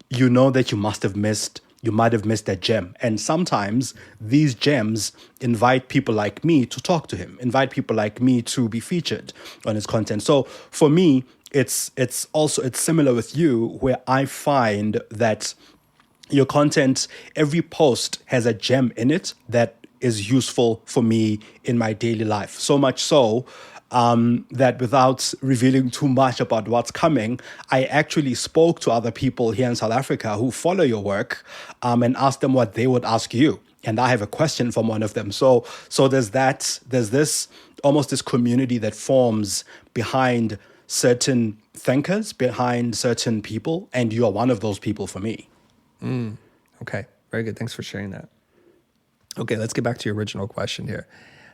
you know that you might have missed a gem. And sometimes these gems invite people like me to talk to him, invite people like me to be featured on his content. So for me, it's similar with you, where I find that your content, every post has a gem in it that is useful for me in my daily life. So much so that without revealing too much about what's coming, I actually spoke to other people here in South Africa who follow your work and asked them what they would ask you. And I have a question from one of them. So there's this community that forms behind certain thinkers behind certain people, and you are one of those people for me. Okay, very good. Thanks for sharing that. Okay, let's get back to your original question here.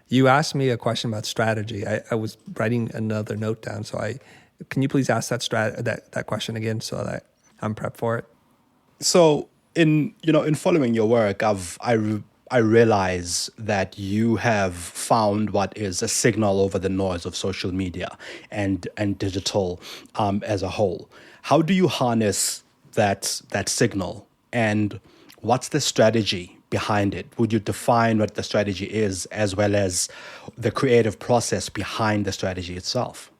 You asked me a question about strategy. I was writing another note down, so can you please ask that question again so that I'm prepped for it? So in following your work, I realize that you have found what is a signal over the noise of social media and digital as a whole. How do you harness that signal, and what's the strategy behind it? Would you define what the strategy is, as well as the creative process behind the strategy itself?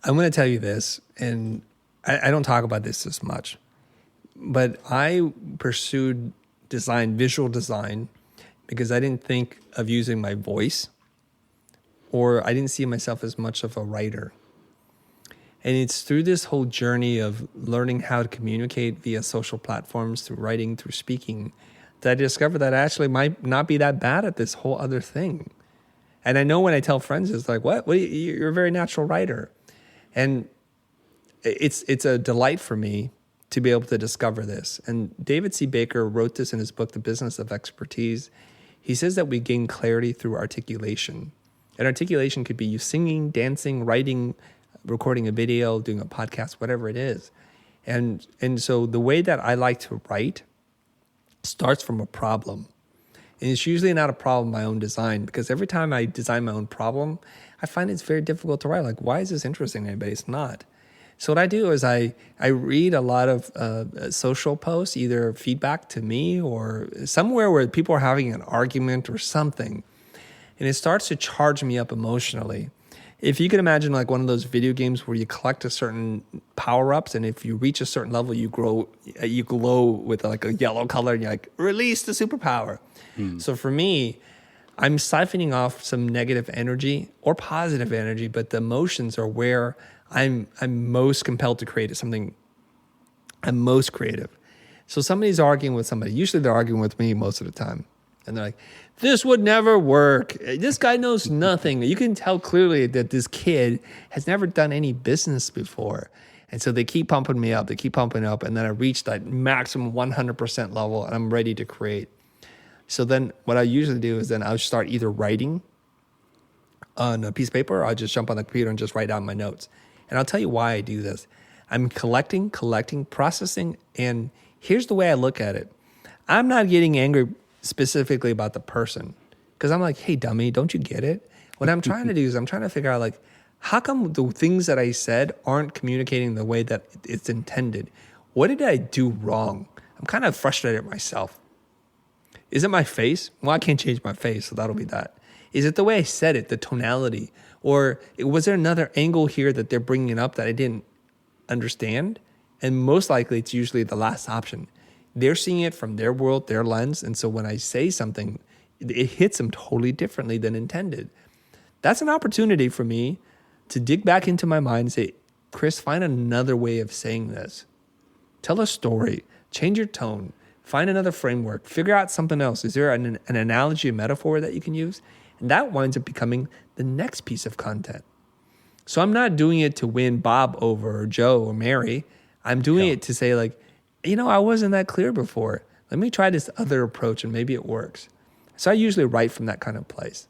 I'm going to tell you this, and I don't talk about this as much, but I pursued visual design, because I didn't think of using my voice, or I didn't see myself as much of a writer. And it's through this whole journey of learning how to communicate via social platforms, through writing, through speaking, that I discovered that I actually might not be that bad at this whole other thing. And I know when I tell friends, it's like, what? You're a very natural writer. And it's a delight for me to be able to discover this. And David C. Baker wrote this in his book, The Business of Expertise. He says that we gain clarity through articulation. And articulation could be you singing, dancing, writing, recording a video, doing a podcast, whatever it is. And so the way that I like to write starts from a problem. And it's usually not a problem my own design, because every time I design my own problem, I find it's very difficult to write. Like, why is this interesting to anybody? It's not. So what I do is I read a lot of social posts, either feedback to me or somewhere where people are having an argument or something. And it starts to charge me up emotionally. If you can imagine like one of those video games where you collect a certain power-ups, and if you reach a certain level, you glow with like a yellow color, and you're like, release the superpower. So for me, I'm siphoning off some negative energy or positive energy, but the emotions are where I'm most compelled to create something. I'm most creative. So somebody's arguing with somebody. Usually they're arguing with me most of the time. And they're like, this would never work. This guy knows nothing. You can tell clearly that this kid has never done any business before. And so they keep pumping me up. They keep pumping up. And then I reach that maximum 100% level, and I'm ready to create. So then what I usually do is then I'll start either writing on a piece of paper, or I'll just jump on the computer and just write down my notes. And I'll tell you why I do this. I'm collecting, processing. And here's the way I look at it. I'm not getting angry specifically about the person, because I'm like, hey, dummy, don't you get it? What I'm trying to do is I'm trying to figure out, like, how come the things that I said aren't communicating the way that it's intended? What did I do wrong? I'm kind of frustrated at myself. Is it my face? Well, I can't change my face, so that'll be that. Is it the way I said it, the tonality? Or was there another angle here that they're bringing up that I didn't understand? And most likely, it's usually the last option. They're seeing it from their world, their lens. And so when I say something, it hits them totally differently than intended. That's an opportunity for me to dig back into my mind and say, Chris, find another way of saying this. Tell a story, change your tone, find another framework, figure out something else. Is there an analogy, a metaphor that you can use? And that winds up becoming the next piece of content. So I'm not doing it to win Bob over, or Joe or Mary. I'm doing it to say, like, I wasn't that clear before. Let me try this other approach and maybe it works. So I usually write from that kind of place.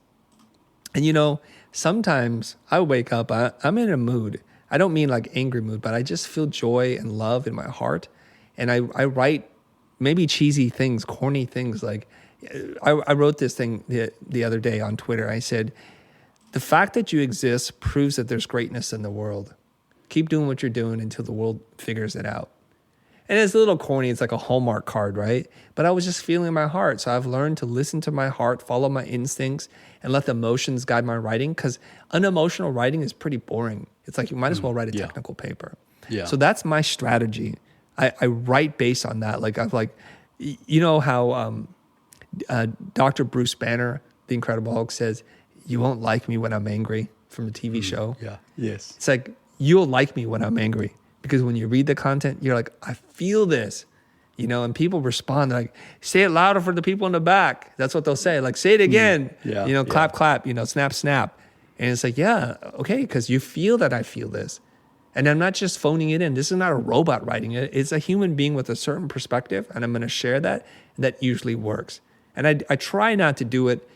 And sometimes I wake up, I'm in a mood. I don't mean like angry mood, but I just feel joy and love in my heart. And I write maybe cheesy things, corny things. Like I wrote this thing the other day on Twitter. I said, the fact that you exist proves that there's greatness in the world. Keep doing what you're doing until the world figures it out. And it's a little corny. It's like a Hallmark card, right? But I was just feeling my heart. So I've learned to listen to my heart, follow my instincts, and let the emotions guide my writing, because unemotional writing is pretty boring. It's like you might as well write a technical paper. Yeah. So that's my strategy. I write based on that. Like how Dr. Bruce Banner, the Incredible Hulk, says, "You won't like me when I'm angry," from the TV show. Yeah. Yes. It's like, you'll like me when I'm angry. Because when you read the content, you're like, I feel this, and people respond. They're like, say it louder for the people in the back. That's what they'll say. Like, say it again, clap, clap, snap, snap. And it's like, yeah, okay, because you feel that I feel this. And I'm not just phoning it in. This is not a robot writing it. It's a human being with a certain perspective, and I'm going to share that. And that usually works. And I try not to do it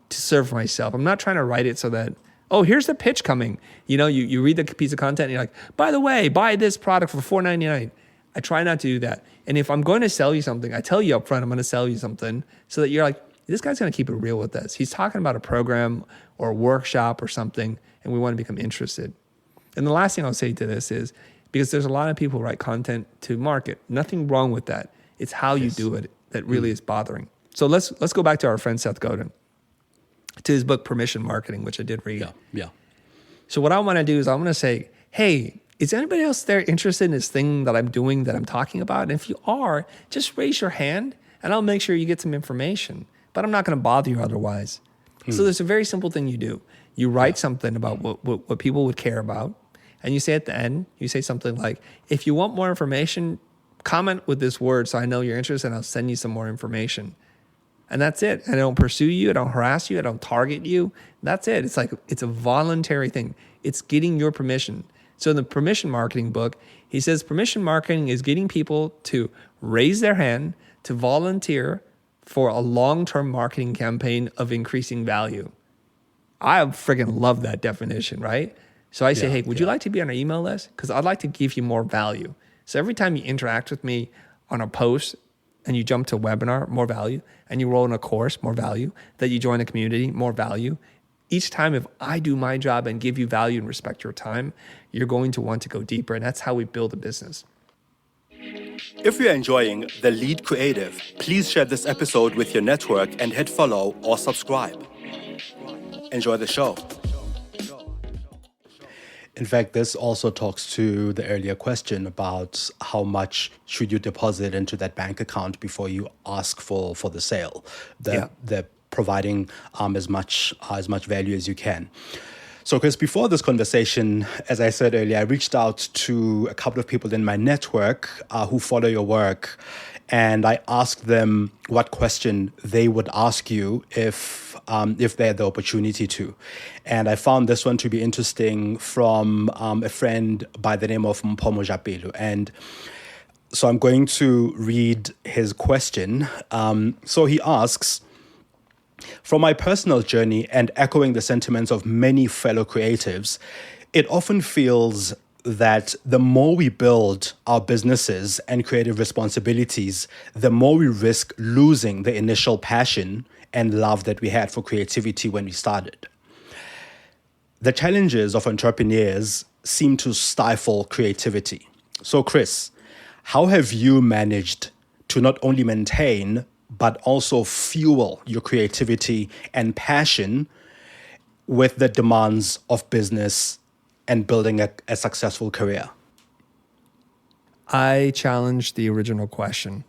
to serve myself. I'm not trying to write it so that, oh, here's the pitch coming. You read the piece of content and you're like, by the way, buy this product for $4.99. I try not to do that. And if I'm going to sell you something, I tell you up front, I'm going to sell you something so that you're like, this guy's going to keep it real with us. He's talking about a program or a workshop or something, and we want to become interested. And the last thing I'll say to this is, because there's a lot of people who write content to market. Nothing wrong with that. It's how you do it that really is bothering. So let's go back to our friend Seth Godin, to his book Permission Marketing, which I did read. Yeah. So what I want to do is I want to say, hey, is anybody else there interested in this thing that I'm doing, that I'm talking about? And if you are, just raise your hand and I'll make sure you get some information. But I'm not going to bother you otherwise. So there's a very simple thing you do. You write something about what people would care about. And you say at the end, you say something like, if you want more information, comment with this word so I know you're interested and I'll send you some more information. And that's it. And I don't pursue you. I don't harass you. I don't target you. That's it. It's like, it's a voluntary thing. It's getting your permission. So in the permission marketing book, he says permission marketing is getting people to raise their hand, to volunteer for a long-term marketing campaign of increasing value. I friggin' love that definition, right? So I say, hey, would you like to be on our email list? Because I'd like to give you more value. So every time you interact with me on a post and you jump to a webinar, more value, and you roll in a course, more value, that you join a community, more value. Each time, if I do my job and give you value and respect your time, you're going to want to go deeper. And that's how we build a business. If you're enjoying The Lead Creative, please share this episode with your network and hit follow or subscribe. Enjoy the show. In fact, this also talks to the earlier question about how much should you deposit into that bank account before you ask for the sale. They're providing as much value as you can. So, Chris, before this conversation, as I said earlier, I reached out to a couple of people in my network who follow your work, and I asked them what question they would ask you if they had the opportunity to. And I found this one to be interesting from a friend by the name of Mphomo Japelu. And so I'm going to read his question. So he asks, from my personal journey and echoing the sentiments of many fellow creatives, it often feels that the more we build our businesses and creative responsibilities, the more we risk losing the initial passion and love that we had for creativity when we started. The challenges of entrepreneurs seem to stifle creativity. So, Chris, how have you managed to not only maintain but also fuel your creativity and passion with the demands of business and building a successful career? I challenge the original question.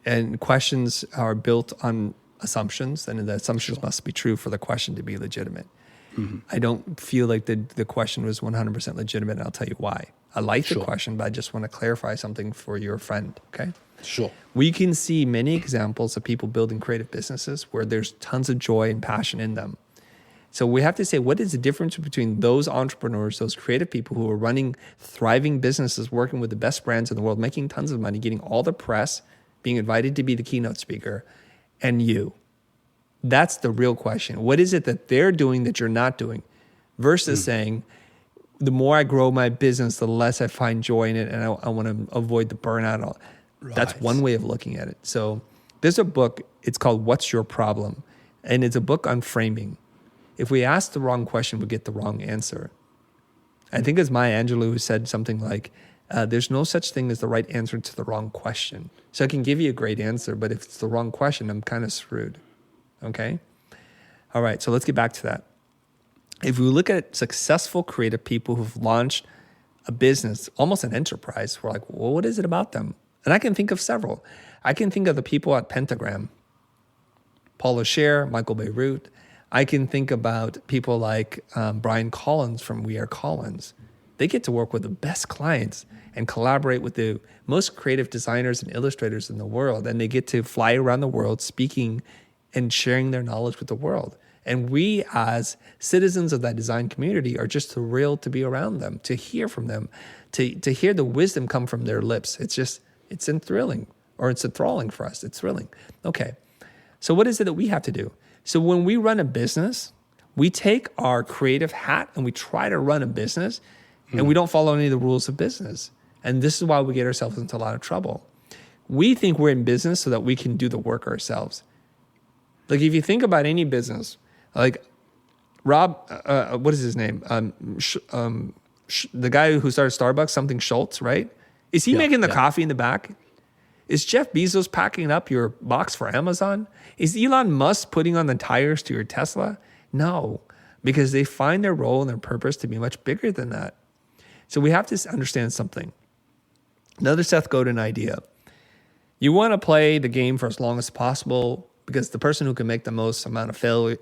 And questions are built on assumptions, and the assumptions must be true for the question to be legitimate. Mm-hmm. I don't feel like the question was 100% legitimate, and I'll tell you why. I like the question, but I just want to clarify something for your friend, okay? Sure. We can see many examples of people building creative businesses where there's tons of joy and passion in them. So we have to say, what is the difference between those entrepreneurs, those creative people who are running thriving businesses, working with the best brands in the world, making tons of money, getting all the press, being invited to be the keynote speaker, and you? That's the real question. What is it that they're doing that you're not doing? Versus saying, the more I grow my business, the less I find joy in it, and I want to avoid the burnout. Right. That's one way of looking at it. So there's a book, it's called What's Your Problem? And it's a book on framing. If we ask the wrong question, we get the wrong answer. I think it's Maya Angelou who said something like, there's no such thing as the right answer to the wrong question. So I can give you a great answer, but if it's the wrong question, I'm kind of screwed. Okay? All right, so let's get back to that. If we look at successful creative people who've launched a business, almost an enterprise, we're like, well, what is it about them? And I can think of several. I can think of the people at Pentagram, Paul O'Share, Michael Beirut. I can think about people like Brian Collins from We Are Collins. They get to work with the best clients and collaborate with the most creative designers and illustrators in the world. And they get to fly around the world speaking and sharing their knowledge with the world. And we as citizens of that design community are just thrilled to be around them, to hear from them, to hear the wisdom come from their lips. It's enthralling, or it's enthralling for us. It's thrilling. Okay. So what is it that we have to do? So when we run a business, we take our creative hat and we try to run a business and we don't follow any of the rules of business. And this is why we get ourselves into a lot of trouble. We think we're in business so that we can do the work ourselves. Like if you think about any business, like Rob, what is his name? The guy who started Starbucks, something Schultz, right? Is he making the coffee in the back? Is Jeff Bezos packing up your box for Amazon? Is Elon Musk putting on the tires to your Tesla? No, because they find their role and their purpose to be much bigger than that. So we have to understand something. Another Seth Godin idea. You want to play the game for as long as possible because the person who can make the most amount of failure,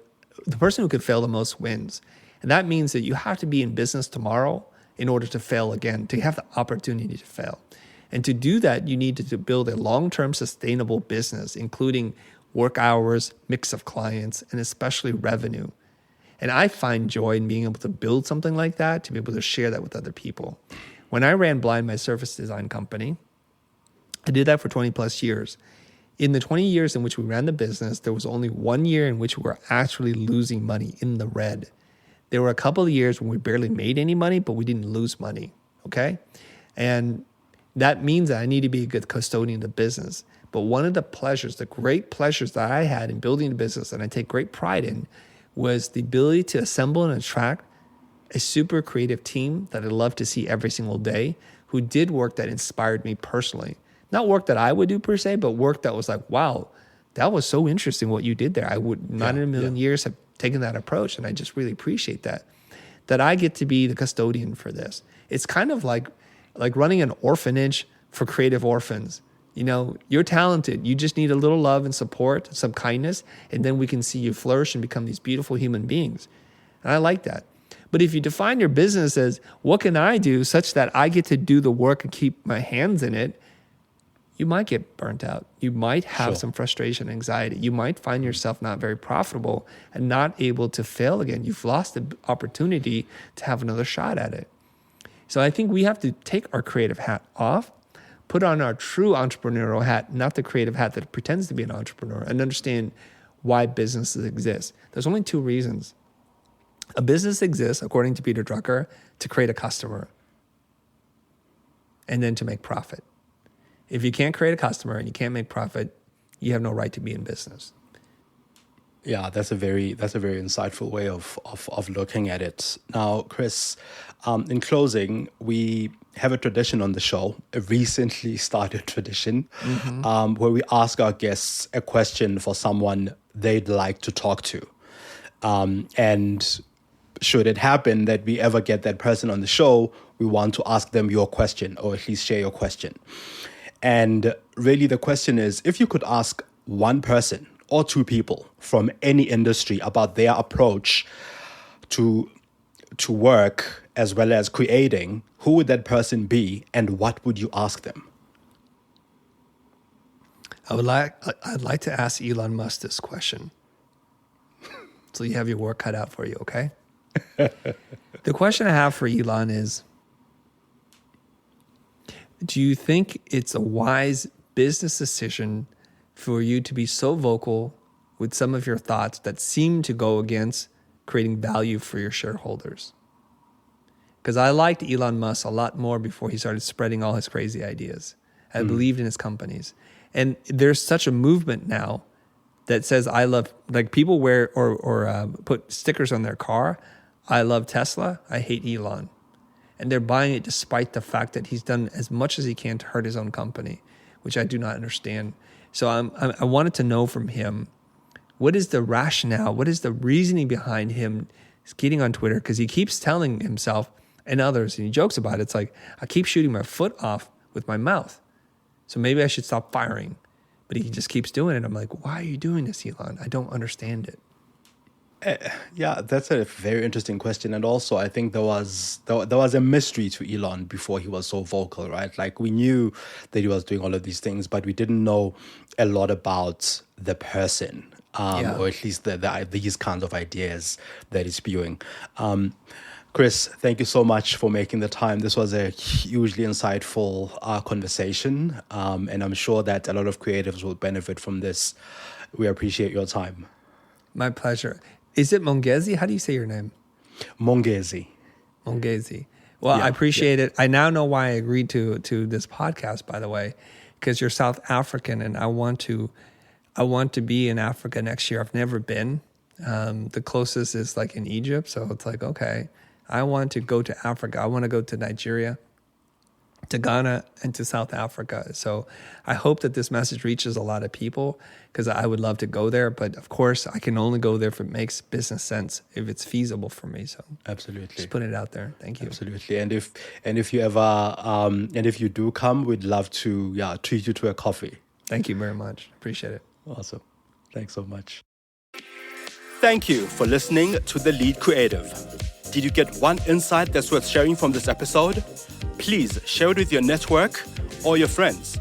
the person who can fail the most wins. And that means that you have to be in business tomorrow in order to fail again, to have the opportunity to fail. And to do that, you need to build a long-term sustainable business, including work hours, mix of clients, and especially revenue. And I find joy in being able to build something like that, to be able to share that with other people. When I ran Blind, my service design company, I did that for 20 plus years. In the 20 years in which we ran the business, there was only 1 year in which we were actually losing money in the red. There were a couple of years when we barely made any money, but we didn't lose money, okay? And that means that I need to be a good custodian of the business. But one of the pleasures, the great pleasures that I had in building a business, and I take great pride in, was the ability to assemble and attract a super creative team that I love to see every single day, who did work that inspired me personally. Not work that I would do per se, but work that was like, wow, that was so interesting what you did there. I would not in a million years have taken that approach, and I just really appreciate that I get to be the custodian for this. It's kind of like running an orphanage for creative orphans. You know, you're talented. You just need a little love and support, some kindness, and then we can see you flourish and become these beautiful human beings. And I like that. But if you define your business as what can I do such that I get to do the work and keep my hands in it, you might get burnt out. You might have some frustration, anxiety. You might find yourself not very profitable and not able to fail again. You've lost the opportunity to have another shot at it. So I think we have to take our creative hat off, put on our true entrepreneurial hat, not the creative hat that pretends to be an entrepreneur, and understand why businesses exist. There's only two reasons. A business exists, according to Peter Drucker, to create a customer and then to make profit. If you can't create a customer and you can't make profit, you have no right to be in business. Yeah, that's a very insightful way of looking at it. Now, Chris, in closing, we have a tradition on the show, a recently started tradition, where we ask our guests a question for someone they'd like to talk to. And should it happen that we ever get that person on the show, we want to ask them your question, or at least share your question. And really the question is, if you could ask one person or two people from any industry about their approach to work as well as creating, who would that person be and what would you ask them? I'd like to ask Elon Musk this question. So you have your work cut out for you, okay? The question I have for Elon is, do you think it's a wise business decision for you to be so vocal with some of your thoughts that seem to go against creating value for your shareholders? Because I liked Elon Musk a lot more before he started spreading all his crazy ideas. I believed in his companies. And there's such a movement now that says, I love, like people wear or put stickers on their car, I love Tesla, I hate Elon. And they're buying it despite the fact that he's done as much as he can to hurt his own company, which I do not understand. So I wanted to know from him, what is the rationale? What is the reasoning behind him getting on Twitter? Because he keeps telling himself and others, and he jokes about it, it's like, I keep shooting my foot off with my mouth. So maybe I should stop firing. But he just keeps doing it. I'm like, why are you doing this, Elon? I don't understand it. Yeah, that's a very interesting question. And also, I think there was a mystery to Elon before he was so vocal, right? Like we knew that he was doing all of these things, but we didn't know a lot about the person. Yeah. or at least these kinds of ideas that he's spewing. Chris, thank you so much for making the time. This was a hugely insightful conversation, and I'm sure that a lot of creatives will benefit from this. We appreciate your time. My pleasure. Is it Mongezi? How do you say your name? Mongezi. Mongezi. Well, Yeah, I appreciate it. I now know why I agreed to this podcast, by the way, because you're South African, and I want to be in Africa next year. I've never been. The closest is like in Egypt, so it's like, okay, I want to go to Africa. I want to go to Nigeria, to Ghana, and to South Africa. So I hope that this message reaches a lot of people, because I would love to go there. But of course, I can only go there if it makes business sense, if it's feasible for me. So Absolutely. just put it out there. Thank you. Absolutely. And if you ever and if you do come, we'd love to treat you to a coffee. Thank you very much. Appreciate it. Awesome. Thanks so much. Thank you for listening to The Lead Creative. Did you get one insight that's worth sharing from this episode? Please share it with your network or your friends.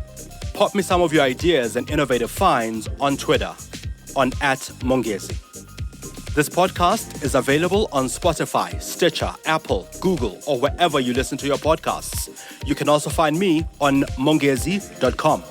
Pop me some of your ideas and innovative finds on Twitter on @Mongezi. This podcast is available on Spotify, Stitcher, Apple, Google, or wherever you listen to your podcasts. You can also find me on mongezi.com.